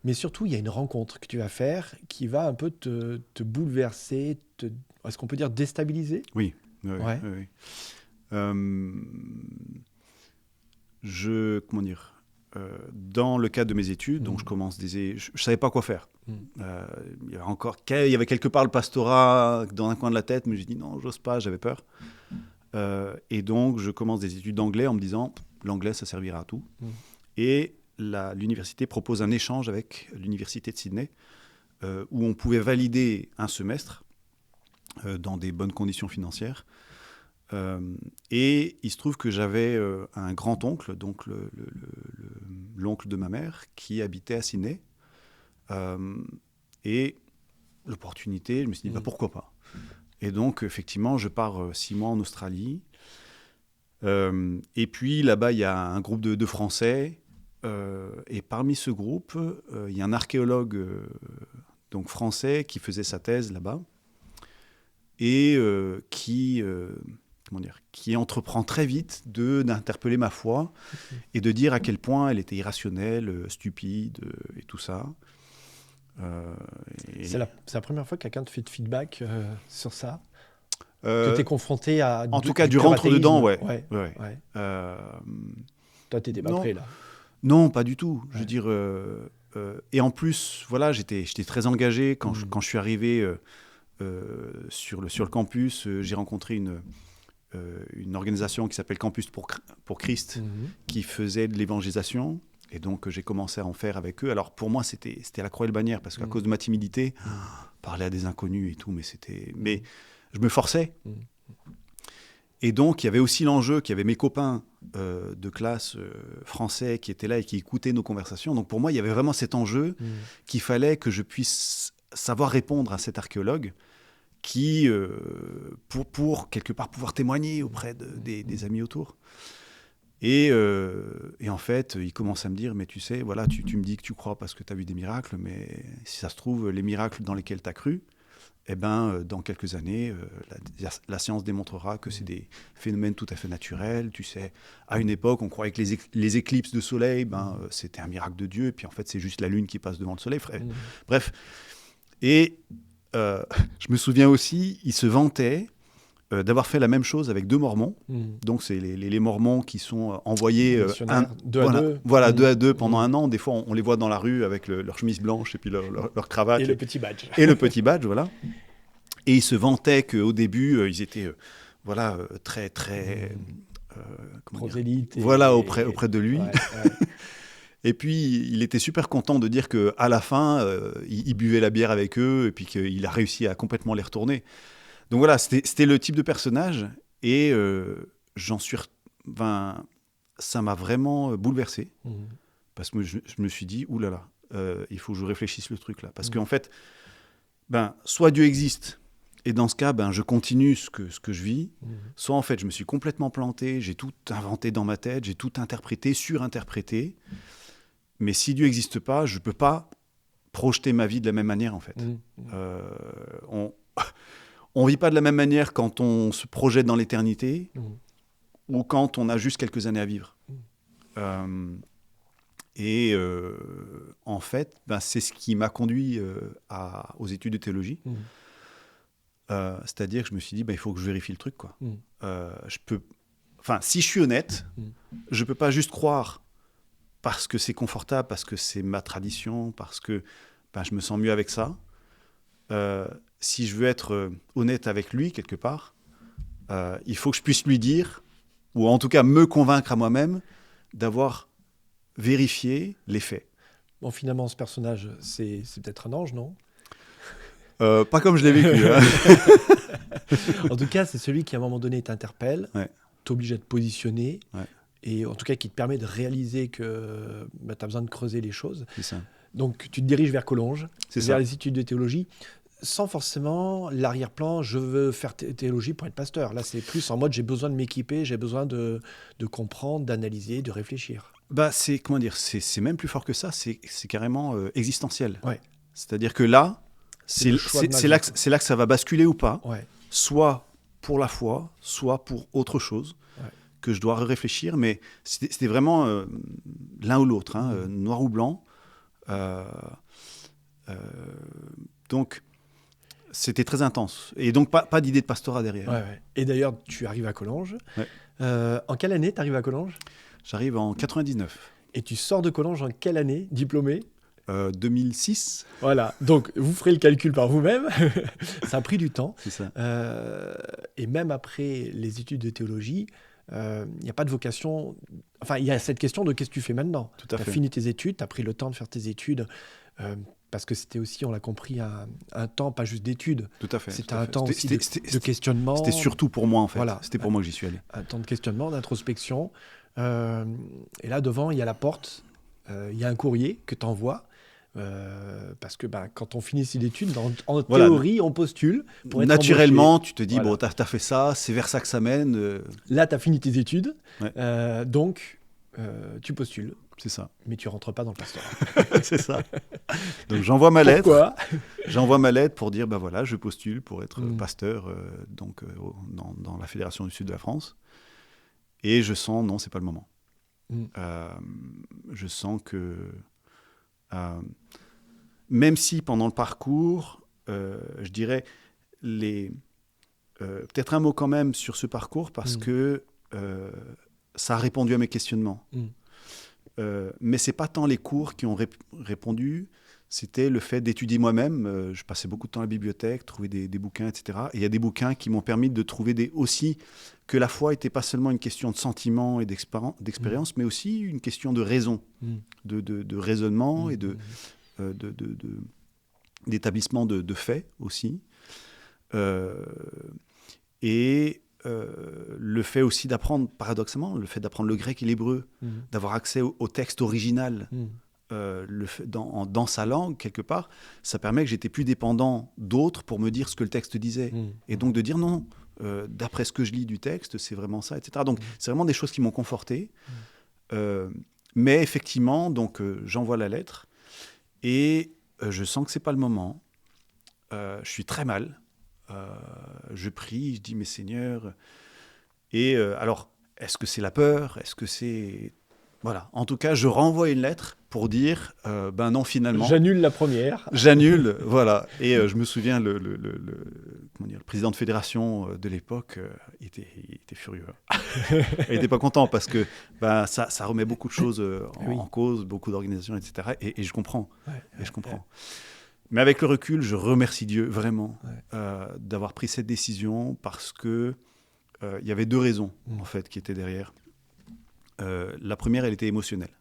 [SPEAKER 1] mais surtout il y a une rencontre que tu vas faire qui va un peu te bouleverser, est-ce qu'on peut dire déstabiliser ?
[SPEAKER 2] Oui. Dans le cadre de mes études, donc je commence je savais pas quoi faire. Il y avait quelque part le pastorat dans un coin de la tête, mais j'ai dit non, j'ose pas, j'avais peur. Et donc je commence des études d'anglais en me disant l'anglais ça servira à tout. Et l'université propose un échange avec l'université de Sydney, où on pouvait valider un semestre dans des bonnes conditions financières. Et il se trouve que j'avais un grand-oncle, donc l'oncle de ma mère, qui habitait à Sydney. Et l'opportunité, je me suis dit, pourquoi pas ? Et donc, effectivement, je pars 6 mois en Australie. Et puis là-bas, il y a un groupe de Français. Et parmi ce groupe, il y a un archéologue donc français qui faisait sa thèse là-bas et qui entreprend très vite d'interpeller ma foi et de dire à quel point elle était irrationnelle, stupide et tout ça.
[SPEAKER 1] C'est la première fois que quelqu'un te fait de feedback sur ça. Tu étais confronté à
[SPEAKER 2] en tout cas du rentre-dedans, ouais.
[SPEAKER 1] Toi, t'étais pas prêt, là.
[SPEAKER 2] Non, pas du tout. Je veux dire, et en plus, voilà, j'étais très engagé quand je suis arrivé sur le campus. J'ai rencontré une organisation qui s'appelle Campus pour Christ, qui faisait de l'évangélisation. Et donc, j'ai commencé à en faire avec eux. Alors, pour moi, c'était la croix et le bannière, parce qu'à cause de ma timidité, parler à des inconnus et tout, mais je me forçais. Et donc, il y avait aussi l'enjeu qu'il y avait mes copains de classe français qui étaient là et qui écoutaient nos conversations. Donc, pour moi, il y avait vraiment cet enjeu qu'il fallait que je puisse savoir répondre à cet archéologue qui, pour quelque part, pouvoir témoigner auprès des amis autour. Et en fait, il commence à me dire, mais tu sais, voilà, tu me dis que tu crois parce que tu as vu des miracles, mais si ça se trouve, les miracles dans lesquels tu as cru, eh ben, dans quelques années, la science démontrera que c'est des phénomènes tout à fait naturels. Tu sais, à une époque, on croyait que les éclipses de soleil, c'était un miracle de Dieu, et puis en fait, c'est juste la lune qui passe devant le soleil. Bref. Et je me souviens aussi, il se vantait d'avoir fait la même chose avec 2 Mormons. Donc, c'est les Mormons qui sont envoyés deux à deux pendant un an. Des fois, on les voit dans la rue avec leur chemise blanche et puis leur cravate.
[SPEAKER 1] Et le petit badge.
[SPEAKER 2] Et le petit badge, voilà. Et ils se vantaient qu'au début, ils étaient très, très...
[SPEAKER 1] prosélytes.
[SPEAKER 2] Voilà, auprès de lui. Et puis, il était super content de dire qu'à la fin, il buvait la bière avec eux et puis qu'il a réussi à complètement les retourner. Donc voilà, c'était le type de personnage et ça m'a vraiment bouleversé parce que je me suis dit, oulala, il faut que je réfléchisse le truc là. Parce qu'en fait, soit Dieu existe et dans ce cas, je continue ce que je vis, soit en fait, je me suis complètement planté, j'ai tout inventé dans ma tête, j'ai tout interprété, surinterprété. Mais si Dieu n'existe pas, je ne peux pas projeter ma vie de la même manière en fait. On ne vit pas de la même manière quand on se projette dans l'éternité ou quand on a juste quelques années à vivre. En fait, c'est ce qui m'a conduit aux études de théologie. C'est-à-dire que je me suis dit, il faut que je vérifie le truc, quoi. Si je suis honnête, je ne peux pas juste croire parce que c'est confortable, parce que c'est ma tradition, parce que je me sens mieux avec ça. Si je veux être honnête avec lui, quelque part, il faut que je puisse lui dire, ou en tout cas me convaincre à moi-même, d'avoir vérifié les faits.
[SPEAKER 1] Bon, finalement, ce personnage, c'est peut-être un ange, non ?
[SPEAKER 2] Pas comme je l'ai vécu. Hein.
[SPEAKER 1] En tout cas, c'est celui qui, à un moment donné, t'interpelle, t'oblige à te positionner, et en tout cas, qui te permet de réaliser que tu as besoin de creuser les choses.
[SPEAKER 2] C'est ça.
[SPEAKER 1] Donc, tu te diriges vers Collonges, vers les études de théologie, sans forcément l'arrière-plan, je veux faire théologie pour être pasteur. Là, c'est plus en mode, j'ai besoin de m'équiper, j'ai besoin de comprendre, d'analyser, de réfléchir.
[SPEAKER 2] C'est même plus fort que ça, c'est carrément existentiel.
[SPEAKER 1] Ouais.
[SPEAKER 2] C'est-à-dire que là, c'est là que ça va basculer ou pas, soit pour la foi, soit pour autre chose, que je dois réfléchir, mais c'était vraiment l'un ou l'autre, noir ou blanc. Donc, c'était très intense. Et donc, pas d'idée de pastorat derrière.
[SPEAKER 1] Ouais. Et d'ailleurs, tu arrives à Collonges. En quelle année tu arrives à Collonges ?
[SPEAKER 2] J'arrive en 99.
[SPEAKER 1] Et tu sors de Collonges en quelle année, diplômé ?
[SPEAKER 2] 2006.
[SPEAKER 1] Voilà, donc vous ferez le calcul par vous-même. Ça a pris du temps.
[SPEAKER 2] C'est ça.
[SPEAKER 1] Et même après les études de théologie, il n'y a pas de vocation... Enfin, il y a cette question de qu'est-ce que tu fais maintenant ?
[SPEAKER 2] Tout à fait.
[SPEAKER 1] Tu as fini tes études, tu as pris le temps de faire tes études, parce que c'était aussi, on l'a compris, un temps pas juste d'études.
[SPEAKER 2] Tout à fait.
[SPEAKER 1] C'était un temps aussi de questionnement.
[SPEAKER 2] C'était surtout pour moi, en fait.
[SPEAKER 1] Voilà.
[SPEAKER 2] C'était pour moi que j'y suis allé.
[SPEAKER 1] Un temps de questionnement, d'introspection. Et là, devant, il y a la porte, il y a un courrier que tu envoies. Parce que quand on finit ses études, en
[SPEAKER 2] Voilà.
[SPEAKER 1] théorie, on postule pour être
[SPEAKER 2] Naturellement,
[SPEAKER 1] embauché.
[SPEAKER 2] tu te dis,
[SPEAKER 1] Voilà.
[SPEAKER 2] bon, t'as fait ça, c'est vers ça que ça mène.
[SPEAKER 1] Là, tu as fini tes études,
[SPEAKER 2] Ouais.
[SPEAKER 1] donc tu postules,
[SPEAKER 2] C'est ça.
[SPEAKER 1] mais tu rentres pas dans le pastorat.
[SPEAKER 2] C'est ça. Donc j'envoie ma lettre.
[SPEAKER 1] Pourquoi?
[SPEAKER 2] J'envoie ma lettre pour dire, ben voilà, je postule pour être
[SPEAKER 1] Mm.
[SPEAKER 2] pasteur dans la Fédération du Sud de la France. Et je sens, non, c'est pas le moment.
[SPEAKER 1] Mm.
[SPEAKER 2] Je sens que, même si pendant le parcours, je dirais, peut-être un mot quand même sur ce parcours, parce que ça a répondu à mes questionnements. Mais c'est pas tant les cours qui ont répondu, c'était le fait d'étudier moi-même. Je passais beaucoup de temps à la bibliothèque, trouver des bouquins, etc. Et il y a des bouquins qui m'ont permis de trouver aussi que la foi n'était pas seulement une question de sentiment et d'expérience, mais aussi une question de raison, de raisonnement et d'établissement de faits aussi. Le fait aussi d'apprendre, paradoxalement, le fait d'apprendre le grec et l'hébreu, d'avoir accès au texte original dans sa langue, quelque part, ça permet que j'étais plus dépendant d'autres pour me dire ce que le texte disait. Et donc de dire non, d'après ce que je lis du texte, c'est vraiment ça, etc. Donc c'est vraiment des choses qui m'ont conforté. Mais effectivement, donc j'envoie la lettre et je sens que c'est pas le moment. Je suis très mal. Je prie, je dis, mais Seigneur... Et alors, est-ce que c'est la peur? Est-ce que c'est... Voilà. En tout cas, je renvoie une lettre pour dire, ben non, finalement...
[SPEAKER 1] J'annule la première.
[SPEAKER 2] J'annule, voilà. Et je me souviens, comment dire, le président de fédération de l'époque, il était furieux. Il n'était pas content parce que ça remet beaucoup de choses en cause, beaucoup d'organisations, etc. Et je comprends. Je comprends. Mais avec le recul, je remercie Dieu vraiment d'avoir pris cette décision parce que il y avait deux raisons en fait qui étaient derrière. La première, elle était émotionnelle.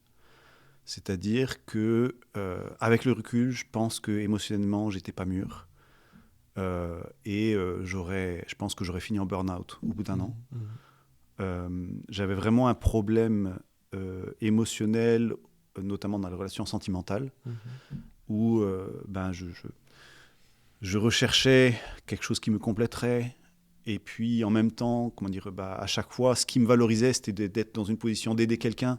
[SPEAKER 2] C'est-à-dire que avec le recul, je pense que émotionnellement, j'étais pas mûr je pense que j'aurais fini en burn-out au bout d'un an. J'avais vraiment un problème émotionnel, notamment dans les relations sentimentales, où je recherchais quelque chose qui me compléterait. Et puis, en même temps, comment dire, à chaque fois, ce qui me valorisait, c'était d'être dans une position d'aider quelqu'un.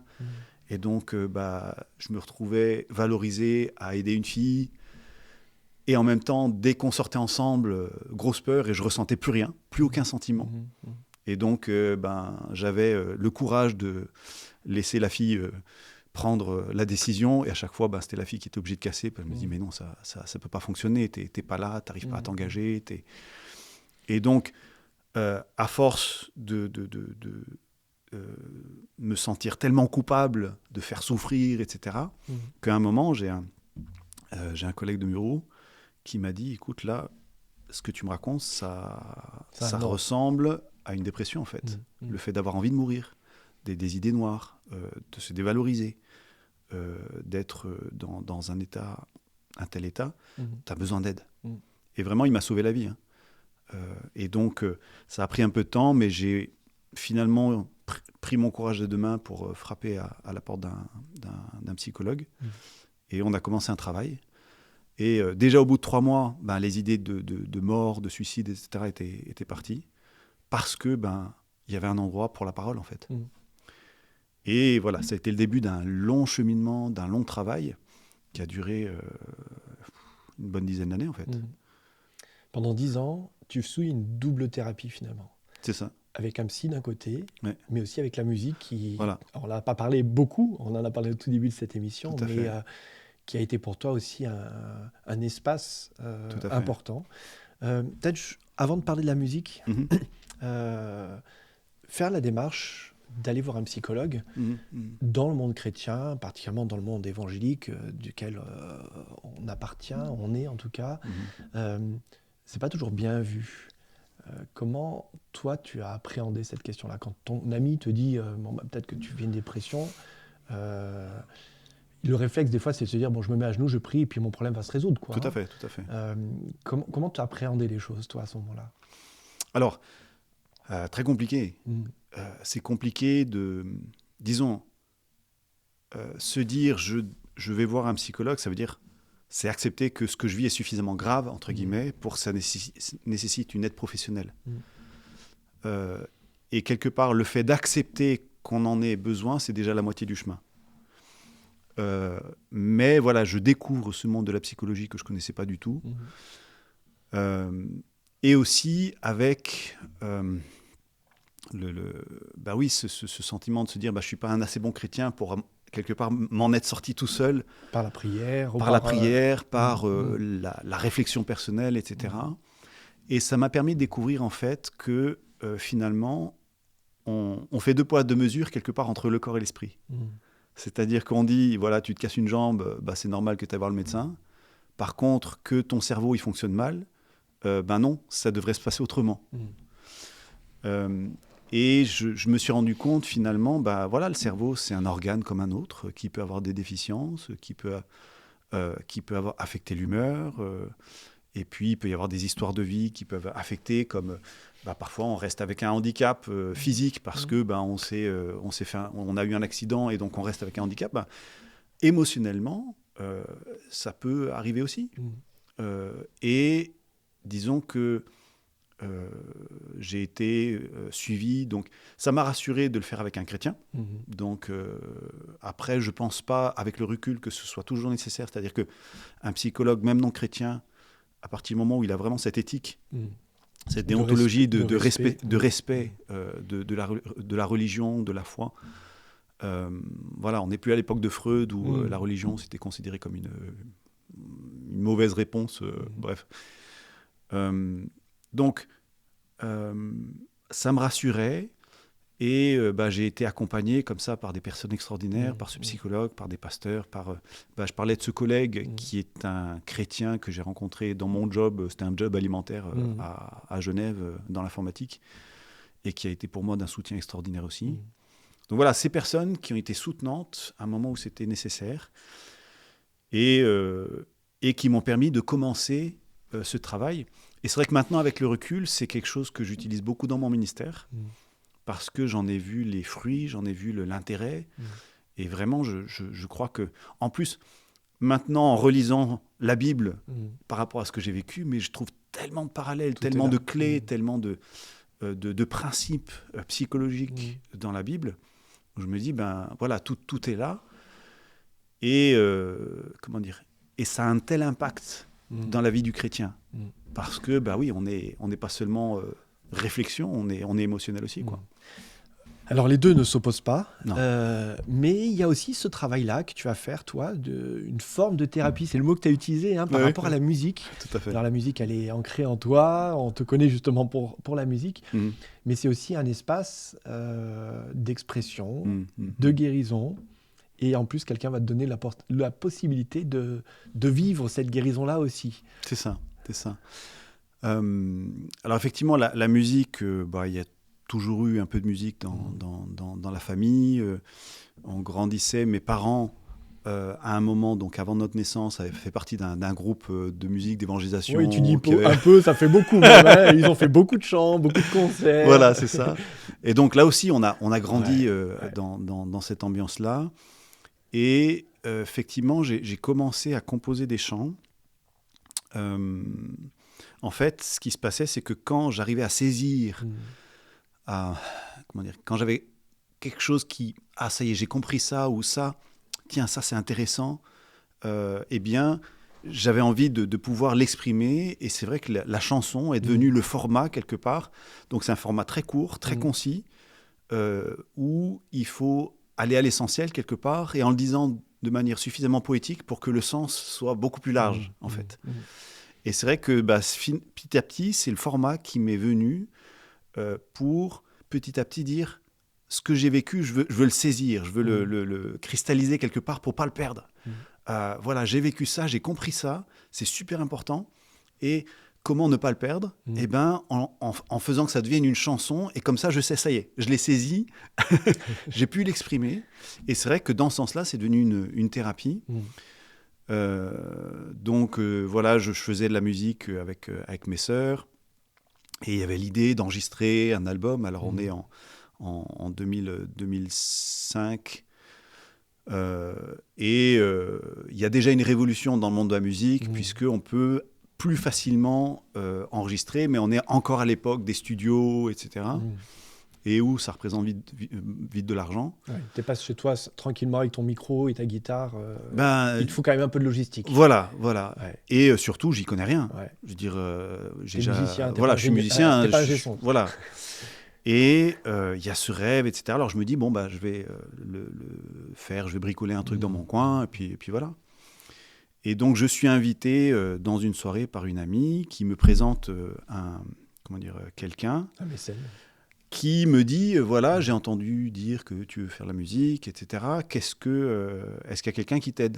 [SPEAKER 2] Et donc, je me retrouvais valorisé à aider une fille. Et en même temps, dès qu'on sortait ensemble, grosse peur, et je ressentais plus rien, plus aucun sentiment. Et donc, j'avais le courage de laisser la fille prendre la décision. Et à chaque fois, c'était la fille qui était obligée de casser. Je me dis, mais non, ça peut pas fonctionner. T'es pas là, t'arrives pas à t'engager. Et donc, à force de me sentir tellement coupable de faire souffrir, etc., qu'à un moment, j'ai un collègue de Muro qui m'a dit, écoute, là, ce que tu me racontes, ça ressemble à une dépression, en fait. Le fait d'avoir envie de mourir, des idées noires, de se dévaloriser, d'être dans un tel état, tu as besoin d'aide. Et vraiment, il m'a sauvé la vie. Et donc, ça a pris un peu de temps, mais j'ai finalement pris mon courage de deux mains pour frapper à la porte d'un psychologue. Et on a commencé un travail. Et déjà au bout de 3 mois, les idées de mort, de suicide, etc. étaient parties. Parce que il y avait un endroit pour la parole, en fait. Et voilà, ça a été le début d'un long cheminement, d'un long travail qui a duré une bonne dizaine d'années, en fait.
[SPEAKER 1] Pendant 10 ans, tu suis une double thérapie, finalement.
[SPEAKER 2] C'est ça.
[SPEAKER 1] Avec un psy d'un côté,
[SPEAKER 2] ouais.
[SPEAKER 1] mais aussi avec la musique qui...
[SPEAKER 2] Voilà.
[SPEAKER 1] On n'en a pas parlé beaucoup, on en a parlé au tout début de cette émission, mais qui a été pour toi aussi un espace important. Peut-être, avant de parler de la musique, faire la démarche d'aller voir un psychologue dans le monde chrétien, particulièrement dans le monde évangélique duquel on appartient, on est en tout cas, c'est pas toujours bien vu. Comment, toi, tu as appréhendé cette question-là? Quand ton ami te dit peut-être que tu vis une dépression, le réflexe, des fois, c'est de se dire je me mets à genoux, je prie, et puis mon problème va se résoudre, quoi.
[SPEAKER 2] Tout à fait.
[SPEAKER 1] Comment tu as appréhendé les choses, toi, à ce moment-là?
[SPEAKER 2] Alors, très compliqué. C'est compliqué de, disons, se dire je vais voir un psychologue, ça veut dire c'est accepter que ce que je vis est suffisamment grave, entre guillemets, pour que ça nécessite une aide professionnelle. Et quelque part, le fait d'accepter qu'on en ait besoin, c'est déjà la moitié du chemin. Mais voilà, je découvre ce monde de la psychologie que je ne connaissais pas du tout. Et aussi avec ce sentiment de se dire je ne suis pas un assez bon chrétien pour quelque part m'en être sorti tout seul.
[SPEAKER 1] Par la prière.
[SPEAKER 2] Par la réflexion personnelle, etc. Et ça m'a permis de découvrir en fait que finalement, on fait 2 poids 2 mesures quelque part entre le corps et l'esprit. C'est-à-dire qu'on dit, voilà, tu te casses une jambe, c'est normal que tu ailles voir le médecin. Par contre, que ton cerveau il fonctionne mal, non, ça devrait se passer autrement. Et je me suis rendu compte finalement, le cerveau c'est un organe comme un autre qui peut avoir des déficiences, qui peut avoir affecté l'humeur. Et puis, il peut y avoir des histoires de vie qui peuvent affecter, comme parfois on reste avec un handicap physique parce que on a eu un accident et donc on reste avec un handicap. Émotionnellement, ça peut arriver aussi. Et disons que j'ai été suivi, donc ça m'a rassuré de le faire avec un chrétien. Donc après, je ne pense pas, avec le recul, que ce soit toujours nécessaire. C'est-à-dire qu'un psychologue, même non chrétien, à partir du moment où il a vraiment cette éthique, cette déontologie de respect de la religion, de la foi. On n'est plus à l'époque de Freud où la religion c'était considéré comme une mauvaise réponse. Bref. Donc, ça me rassurait. Et j'ai été accompagné comme ça par des personnes extraordinaires, par ce psychologue, par des pasteurs. Je parlais de ce collègue qui est un chrétien que j'ai rencontré dans mon job. C'était un job alimentaire à Genève, dans l'informatique, et qui a été pour moi d'un soutien extraordinaire aussi. Donc voilà, ces personnes qui ont été soutenantes à un moment où c'était nécessaire et qui m'ont permis de commencer ce travail. Et c'est vrai que maintenant, avec le recul, c'est quelque chose que j'utilise beaucoup dans mon ministère. Parce que j'en ai vu les fruits, j'en ai vu l'intérêt. Et vraiment, je crois que... En plus, maintenant, en relisant la Bible par rapport à ce que j'ai vécu, mais je trouve tellement de parallèles, tellement de clés, tellement de principes psychologiques dans la Bible, où je me dis, tout est là. Et, et ça a un tel impact dans la vie du chrétien. Parce que, on n'est pas seulement... réflexion, on est émotionnel aussi, quoi.
[SPEAKER 1] Alors les deux ne s'opposent pas, mais il y a aussi ce travail-là que tu vas faire, toi, une forme de thérapie. C'est le mot que tu as utilisé par rapport à la musique.
[SPEAKER 2] Tout à fait.
[SPEAKER 1] Alors la musique, elle est ancrée en toi, on te connaît justement pour la musique, mais c'est aussi un espace d'expression, de guérison, et en plus quelqu'un va te donner la possibilité de vivre cette guérison-là aussi.
[SPEAKER 2] C'est ça. Alors effectivement, la musique, il y a toujours eu un peu de musique dans la famille. On grandissait, mes parents, à un moment, donc avant notre naissance, avaient fait partie d'un groupe de musique, d'évangélisation.
[SPEAKER 1] Oui, tu dis un peu, ça fait beaucoup. Ils ont fait beaucoup de chants, beaucoup de concerts.
[SPEAKER 2] Voilà, c'est ça. Et donc là aussi, on a grandi dans cette ambiance-là. Et effectivement, j'ai commencé à composer des chants. En fait, ce qui se passait, c'est que quand j'arrivais à saisir, quand j'avais quelque chose qui, ça y est, j'ai compris ça, ou ça, tiens, ça c'est intéressant, j'avais envie de pouvoir l'exprimer, et c'est vrai que la chanson est devenue le format quelque part. Donc c'est un format très court, très concis, où il faut aller à l'essentiel quelque part, et en le disant de manière suffisamment poétique pour que le sens soit beaucoup plus large, en fait. Et c'est vrai que petit à petit, c'est le format qui m'est venu pour petit à petit dire ce que j'ai vécu, je veux le saisir, je veux le cristalliser quelque part pour ne pas le perdre. Voilà, j'ai vécu ça, j'ai compris ça, c'est super important. Et comment ne pas le perdre ? En faisant que ça devienne une chanson, et comme ça, je sais, ça y est, je l'ai saisi, j'ai pu l'exprimer. Et c'est vrai que dans ce sens-là, c'est devenu une thérapie. Je faisais de la musique avec mes sœurs, et il y avait l'idée d'enregistrer un album. Alors on est en 2005, Il y a déjà une révolution dans le monde de la musique, puisqu'on peut plus facilement enregistrer, mais on est encore à l'époque des studios, etc. Et où ça représente vite de l'argent.
[SPEAKER 1] Ouais, tu passes chez toi tranquillement avec ton micro et ta guitare.
[SPEAKER 2] Ben,
[SPEAKER 1] il te faut quand même un peu de logistique.
[SPEAKER 2] Voilà.
[SPEAKER 1] Ouais.
[SPEAKER 2] Et surtout, j'y connais rien.
[SPEAKER 1] Ouais.
[SPEAKER 2] Je veux dire,
[SPEAKER 1] T'es musicien,
[SPEAKER 2] voilà, je suis musicien.
[SPEAKER 1] T'es pas ingé son.
[SPEAKER 2] Voilà. Et il y a ce rêve, etc. Alors je me dis, bon, bah, je vais le faire, je vais bricoler un truc dans mon coin, et puis voilà. Et donc, je suis invité dans une soirée par une amie qui me présente quelqu'un.
[SPEAKER 1] Un mécène.
[SPEAKER 2] Qui me dit, voilà, j'ai entendu dire que tu veux faire la musique, etc. Est-ce qu'il y a quelqu'un qui t'aide ?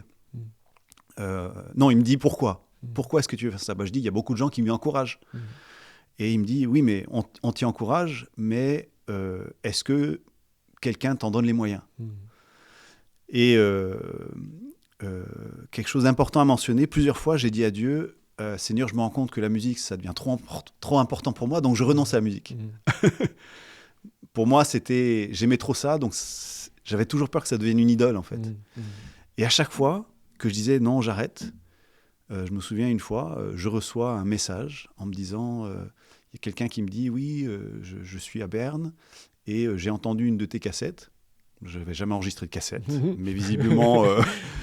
[SPEAKER 2] Non, il me dit, pourquoi ? Pourquoi est-ce que tu veux faire ça ? Je dis, il y a beaucoup de gens qui m'y encouragent. Et il me dit, oui, mais on t'y encourage, mais est-ce que quelqu'un t'en donne les moyens ? Et quelque chose d'important à mentionner, plusieurs fois, j'ai dit à Dieu, Seigneur, je me rends compte que la musique, ça devient trop important pour moi, donc je renonce à la musique. Pour moi, j'aimais trop ça, donc j'avais toujours peur que ça devienne une idole, en fait. Et à chaque fois que je disais, non, j'arrête, je me souviens une fois, je reçois un message en me disant, il y a quelqu'un qui me dit, oui, je suis à Berne, et j'ai entendu une de tes cassettes. Je n'avais jamais enregistré de cassette, mais visiblement...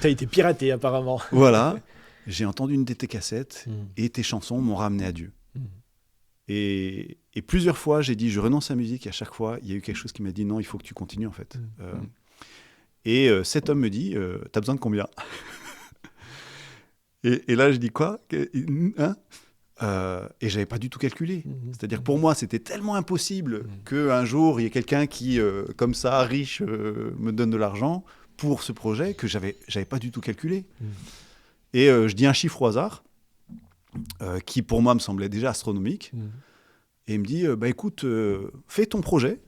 [SPEAKER 1] Tu as été piraté, apparemment.
[SPEAKER 2] Voilà. J'ai entendu une de tes cassettes et tes chansons m'ont ramené à Dieu. Et plusieurs fois, j'ai dit, je renonce à la musique. Et à chaque fois, il y a eu quelque chose qui m'a dit, non, il faut que tu continues, en fait. Et cet homme me dit, t'as besoin de combien ? Et là, je dis, quoi ? Et j'avais pas du tout calculé. C'est-à-dire que pour moi, c'était tellement impossible qu'un jour, il y ait quelqu'un qui, comme ça, riche, me donne de l'argent pour ce projet que j'avais pas du tout calculé. Et je dis un chiffre au hasard, qui pour moi me semblait déjà astronomique. Et il me dit, écoute, fais ton projet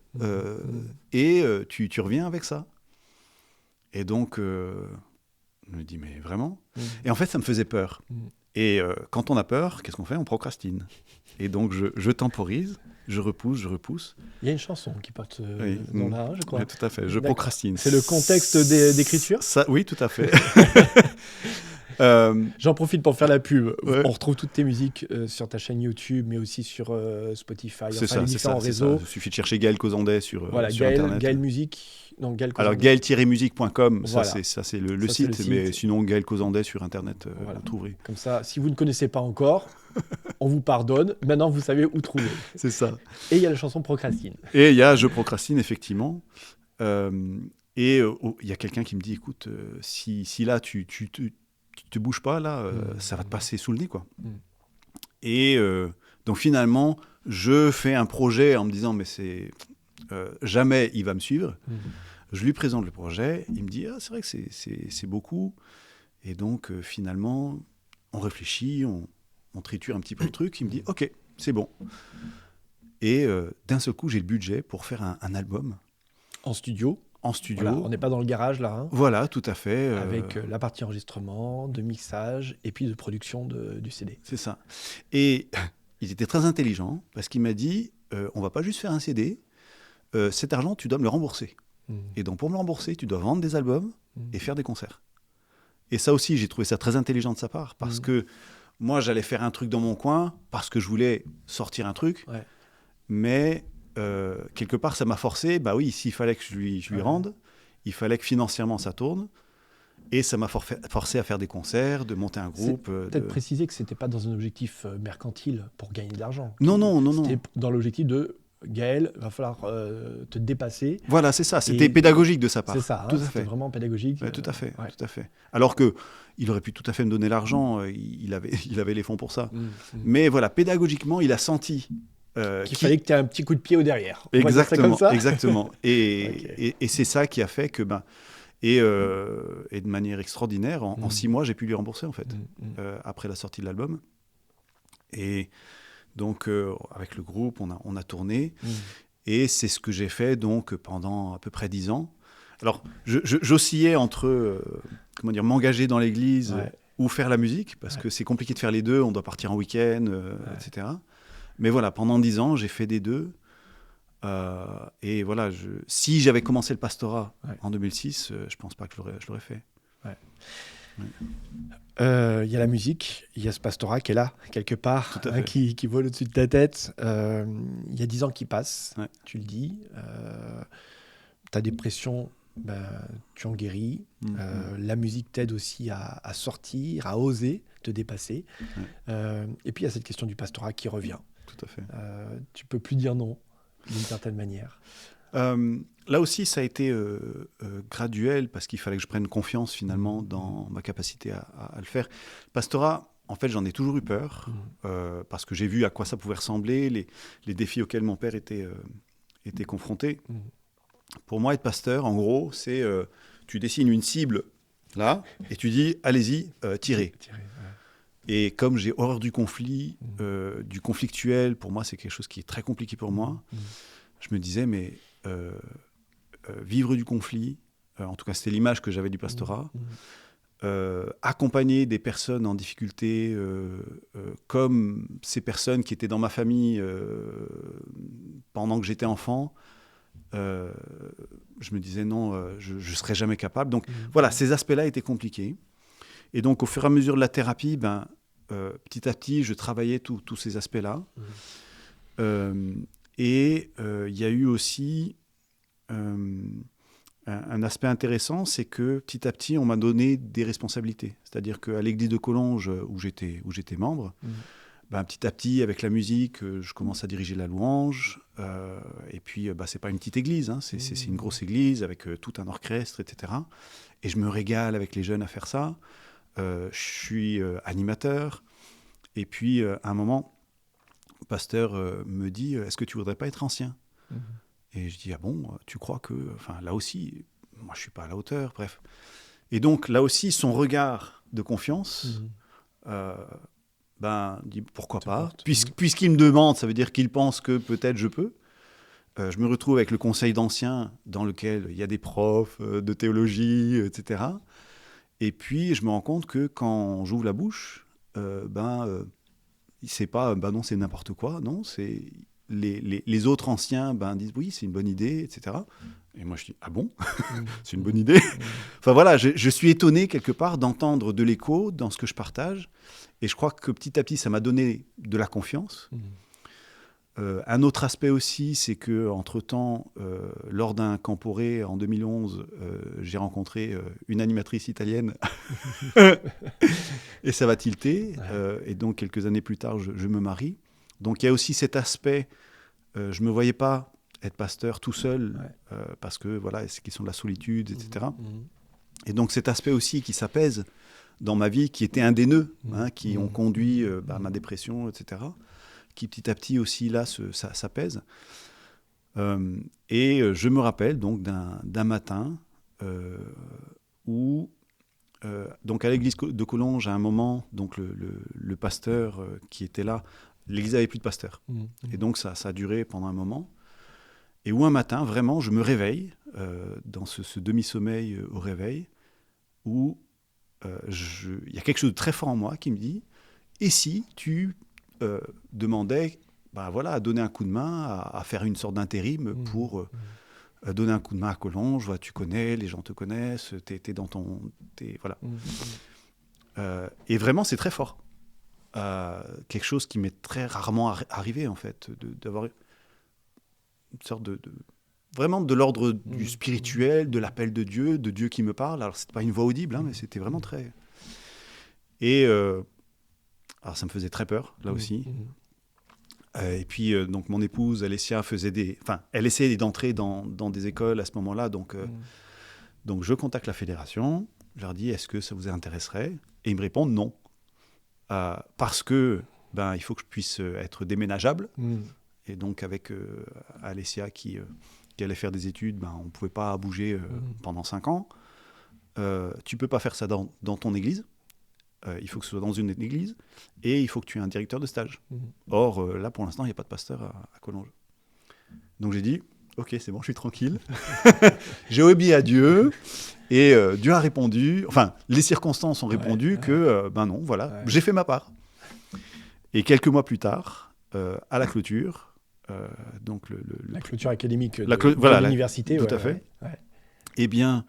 [SPEAKER 2] et tu reviens avec ça. Et donc, je me dis, mais vraiment ? Et en fait, ça me faisait peur. Et quand on a peur, qu'est-ce qu'on fait ? On procrastine. Et donc, je temporise, je repousse.
[SPEAKER 1] Il y a une chanson qui porte dans la, je crois.
[SPEAKER 2] Oui, tout à fait, je procrastine.
[SPEAKER 1] C'est le contexte d'écriture ?
[SPEAKER 2] Oui, tout à fait.
[SPEAKER 1] J'en profite pour faire la pub.
[SPEAKER 2] Ouais.
[SPEAKER 1] On retrouve toutes tes musiques sur ta chaîne YouTube, mais aussi sur Spotify,
[SPEAKER 2] les différents
[SPEAKER 1] réseaux.
[SPEAKER 2] Il suffit de chercher Gaël Causandet sur Internet.
[SPEAKER 1] Gaël Musique. Non, Gaël
[SPEAKER 2] Alors gaël-musique.com,
[SPEAKER 1] voilà.
[SPEAKER 2] ça c'est le site, mais sinon Gaël Causandet sur Internet, vous trouverez.
[SPEAKER 1] Comme ça, si vous ne connaissez pas encore, on vous pardonne. Maintenant, vous savez où trouver.
[SPEAKER 2] C'est ça.
[SPEAKER 1] Et il y a la chanson Procrastine.
[SPEAKER 2] Et il y a Je procrastine, effectivement. Et il y a quelqu'un qui me dit, écoute, si là tu te bouges pas, là, ça va te passer sous le nez, quoi. Et donc finalement, je fais un projet en me disant, mais c'est jamais il va me suivre. Je lui présente le projet, il me dit, ah, c'est vrai que c'est beaucoup. Et donc finalement, on réfléchit, on triture un petit peu le truc. Il me dit, ok, c'est bon. Et d'un seul coup, j'ai le budget pour faire un album.
[SPEAKER 1] En studio. Voilà, on n'est pas dans le garage là.
[SPEAKER 2] Voilà, tout à fait.
[SPEAKER 1] Avec la partie enregistrement, de mixage et puis de production du CD.
[SPEAKER 2] C'est ça. Et il était très intelligent parce qu'il m'a dit, on va pas juste faire un CD, cet argent, tu dois me le rembourser. Et donc pour me le rembourser, tu dois vendre des albums et faire des concerts. Et ça aussi, j'ai trouvé ça très intelligent de sa part parce que moi, j'allais faire un truc dans mon coin parce que je voulais sortir un truc, mais... quelque part, ça m'a forcé. Bah oui, s'il fallait que je lui rende, il fallait que financièrement ça tourne. Et ça m'a forcé à faire des concerts, de monter un groupe.
[SPEAKER 1] Peut-être préciser que c'était pas dans un objectif mercantile pour gagner de l'argent.
[SPEAKER 2] Non.
[SPEAKER 1] C'était dans l'objectif de Gaël, il va falloir te dépasser.
[SPEAKER 2] Voilà, c'est ça. C'était pédagogique de sa part.
[SPEAKER 1] C'est ça.
[SPEAKER 2] Tout à fait.
[SPEAKER 1] C'était vraiment pédagogique.
[SPEAKER 2] Ouais, tout à fait. Tout à fait. Alors que il aurait pu tout à fait me donner l'argent. Il avait les fonds pour ça. Mais voilà, pédagogiquement, il a senti.
[SPEAKER 1] Qu'il fallait que tu aies un petit coup de pied au derrière.
[SPEAKER 2] Exactement,
[SPEAKER 1] comme ça.
[SPEAKER 2] Exactement. Et c'est ça qui a fait que, et de manière extraordinaire, en 6 mois, j'ai pu lui rembourser, en fait, après la sortie de l'album. Et donc, avec le groupe, on a tourné. Et c'est ce que j'ai fait donc pendant à peu près 10 ans. Alors, j'oscillais entre, m'engager dans l'église ou faire la musique, parce que c'est compliqué de faire les deux, on doit partir en week-end, etc. Mais voilà, pendant 10 ans, j'ai fait des deux. Et voilà, si j'avais commencé le pastorat en 2006, je pense pas que je l'aurais fait.
[SPEAKER 1] Ouais.
[SPEAKER 2] Ouais.
[SPEAKER 1] Il y a la musique, il y a ce pastorat qui est là, quelque part,
[SPEAKER 2] Tout à fait.
[SPEAKER 1] qui vole au-dessus de ta tête. Il y a 10 ans qui passent,
[SPEAKER 2] Ouais.
[SPEAKER 1] tu le dis. Ta dépression, tu en guéris. La musique t'aide aussi à sortir, à oser te dépasser.
[SPEAKER 2] Ouais.
[SPEAKER 1] Et puis il y a cette question du pastorat qui revient.
[SPEAKER 2] Tout à fait.
[SPEAKER 1] Tu peux plus dire non, d'une certaine manière.
[SPEAKER 2] Là aussi, ça a été graduel parce qu'il fallait que je prenne confiance finalement dans ma capacité à le faire. Pastorat, en fait, j'en ai toujours eu peur parce que j'ai vu à quoi ça pouvait ressembler, les défis auxquels mon père était confronté. Pour moi, être pasteur, en gros, c'est tu dessines une cible là et tu dis allez-y, tirez. Et comme j'ai horreur du conflit, du conflictuel, pour moi, c'est quelque chose qui est très compliqué pour moi. Je me disais, mais vivre du conflit, en tout cas c'était l'image que j'avais du pastorat, accompagner des personnes en difficulté, comme ces personnes qui étaient dans ma famille pendant que j'étais enfant, je me disais non, je ne serais jamais capable. Donc voilà, ces aspects-là étaient compliqués. Et donc au fur et à mesure de la thérapie, petit à petit, je travaillais tous ces aspects-là. Et il y a eu aussi un aspect intéressant, c'est que petit à petit, on m'a donné des responsabilités. C'est-à-dire qu'à l'église de Collonges, où j'étais membre, petit à petit, avec la musique, je commence à diriger la louange. Et puis, c'est pas une petite église, hein, c'est une grosse église avec tout un orchestre, etc. Et je me régale avec les jeunes à faire ça. Je suis animateur. Et puis, à un moment, le pasteur me dit « Est-ce que tu voudrais pas être ancien ?» Et je dis « Ah bon, tu crois que… » Enfin, là aussi, moi, je suis pas à la hauteur, bref. Et donc, là aussi, son regard de confiance, dit « Pourquoi pas ?» Puisqu'il me demande, ça veut dire qu'il pense que peut-être je peux. Je me retrouve avec le conseil d'anciens, dans lequel il y a des profs de théologie, etc. Et puis, je me rends compte que quand j'ouvre la bouche, c'est pas non, c'est n'importe quoi, non, c'est les autres anciens disent oui, c'est une bonne idée, etc. Et moi je dis ah bon, c'est une bonne idée. Enfin voilà, je suis étonné quelque part d'entendre de l'écho dans ce que je partage, et je crois que petit à petit ça m'a donné de la confiance. Un autre aspect aussi, c'est que entre-temps, lors d'un camporé en 2011, j'ai rencontré une animatrice italienne et ça va tilter. Et donc quelques années plus tard, je me marie. Donc il y a aussi cet aspect, je me voyais pas être pasteur tout seul parce que voilà, c'est question de la solitude, etc. Et donc cet aspect aussi qui s'apaise dans ma vie, qui était un des nœuds qui ont conduit ma dépression, etc. Qui petit à petit aussi là s'apaise. Et je me rappelle donc d'un matin où donc à l'église de Collonges, à un moment, donc le pasteur qui était là, l'église n'avait plus de pasteur. Et donc ça a duré pendant un moment. Et où un matin, vraiment, je me réveille dans ce demi-sommeil au réveil, où il y a quelque chose de très fort en moi qui me dit « Et si tu demandais à donner un coup de main, à faire une sorte d'intérim pour donner un coup de main à Collonges, tu connais, les gens te connaissent, t'es dans ton… voilà. Et vraiment, c'est très fort. Quelque chose qui m'est très rarement arrivé, en fait, d'avoir une sorte vraiment de l'ordre du spirituel, de l'appel de Dieu qui me parle. Alors, c'était pas une voix audible, mais c'était vraiment très… Et alors, ça me faisait très peur, là aussi. Et puis, donc, mon épouse, Alessia, elle essayait d'entrer dans des écoles à ce moment-là. Donc, je contacte la fédération. Je leur dis, est-ce que ça vous intéresserait ? Et ils me répondent non. Parce que il faut que je puisse être déménageable. Et donc, avec Alessia qui allait faire des études, on ne pouvait pas bouger pendant 5 ans. Tu ne peux pas faire ça dans ton église. Il faut que ce soit dans une église et il faut que tu aies un directeur de stage. Or, là, pour l'instant, il n'y a pas de pasteur à Collonges. Donc, j'ai dit, ok, c'est bon, je suis tranquille. J'ai obéi à Dieu et Dieu a répondu. Enfin, les circonstances ont répondu que, non, voilà, j'ai fait ma part. Et quelques mois plus tard, à la clôture, donc
[SPEAKER 1] La clôture académique
[SPEAKER 2] voilà,
[SPEAKER 1] de l'université.
[SPEAKER 2] tout à fait. Eh bien,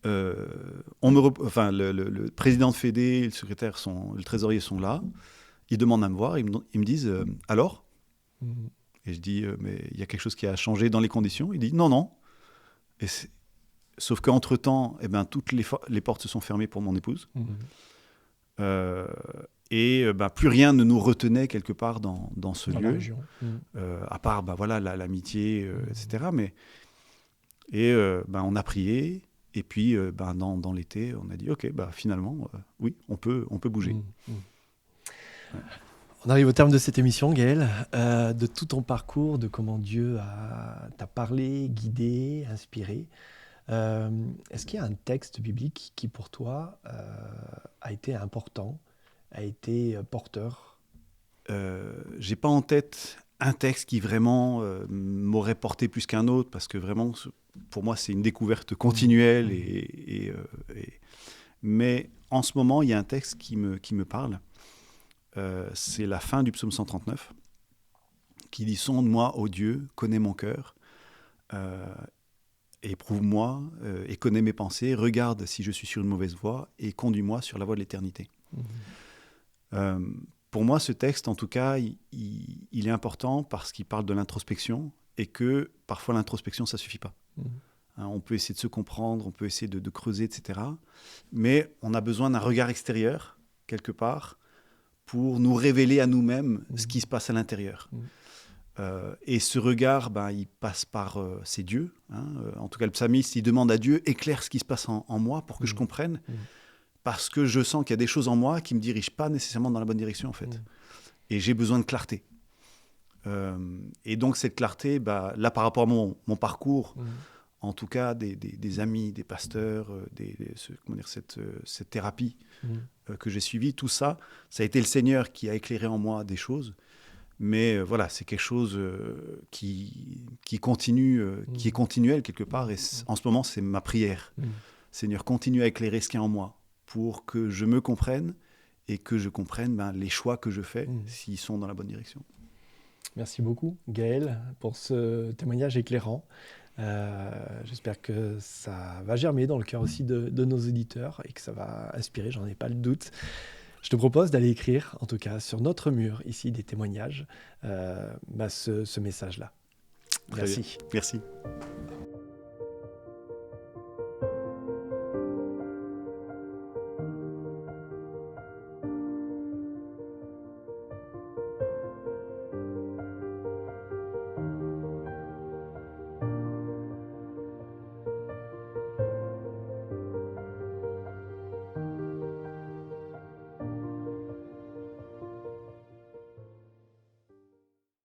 [SPEAKER 2] le président de Fédé, le secrétaire, le trésorier sont là. Ils demandent à me voir. Ils me disent alors. Et je dis mais il y a quelque chose qui a changé dans les conditions. Il dit non. Sauf qu'entre-temps, toutes les portes se sont fermées pour mon épouse. Plus rien ne nous retenait quelque part dans ce lieu,
[SPEAKER 1] la région.
[SPEAKER 2] à part l'amitié, etc. On a prié, et puis dans l'été, on a dit ok, finalement, oui, on peut bouger.
[SPEAKER 1] Ouais. On arrive au terme de cette émission, Gaël, de tout ton parcours, de comment Dieu t'a parlé, guidé, inspiré. Est-ce qu'il y a un texte biblique qui, pour toi, a été important, a été porteur?
[SPEAKER 2] J'ai pas en tête un texte qui vraiment m'aurait porté plus qu'un autre, parce que vraiment, pour moi, c'est une découverte continuelle. Mais en ce moment, il y a un texte qui me parle. C'est la fin du psaume 139, qui dit « Sonde-moi, ô Dieu, connais mon cœur, éprouve-moi et connais mes pensées, regarde si je suis sur une mauvaise voie et conduis-moi sur la voie de l'éternité. » Pour moi, ce texte, en tout cas, il est important parce qu'il parle de l'introspection, et que parfois l'introspection, ça ne suffit pas. On peut essayer de se comprendre, on peut essayer de creuser, etc. Mais on a besoin d'un regard extérieur, quelque part, pour nous révéler à nous-mêmes ce qui se passe à l'intérieur. Et ce regard, il passe par c'est Dieu. En tout cas, le psalmiste, il demande à Dieu, éclaire ce qui se passe en moi pour que je comprenne, parce que je sens qu'il y a des choses en moi qui ne me dirigent pas nécessairement dans la bonne direction, en fait. Et j'ai besoin de clarté. Et donc, cette clarté, là, par rapport à mon parcours, en tout cas, des amis, des pasteurs, cette thérapie que j'ai suivie, tout ça, ça a été le Seigneur qui a éclairé en moi des choses. Mais c'est quelque chose qui continue, qui est continuel quelque part. Et en ce moment, c'est ma prière. Seigneur, continue à éclairer ce qu'il y a en moi pour que je me comprenne et que je comprenne les choix que je fais, s'ils sont dans la bonne direction.
[SPEAKER 1] Merci beaucoup, Gaël, pour ce témoignage éclairant. J'espère que ça va germer dans le cœur aussi de nos auditeurs et que ça va inspirer, j'en ai pas le doute. Je te propose d'aller écrire, en tout cas sur notre mur ici des témoignages, ce message-là. Merci.
[SPEAKER 2] Merci.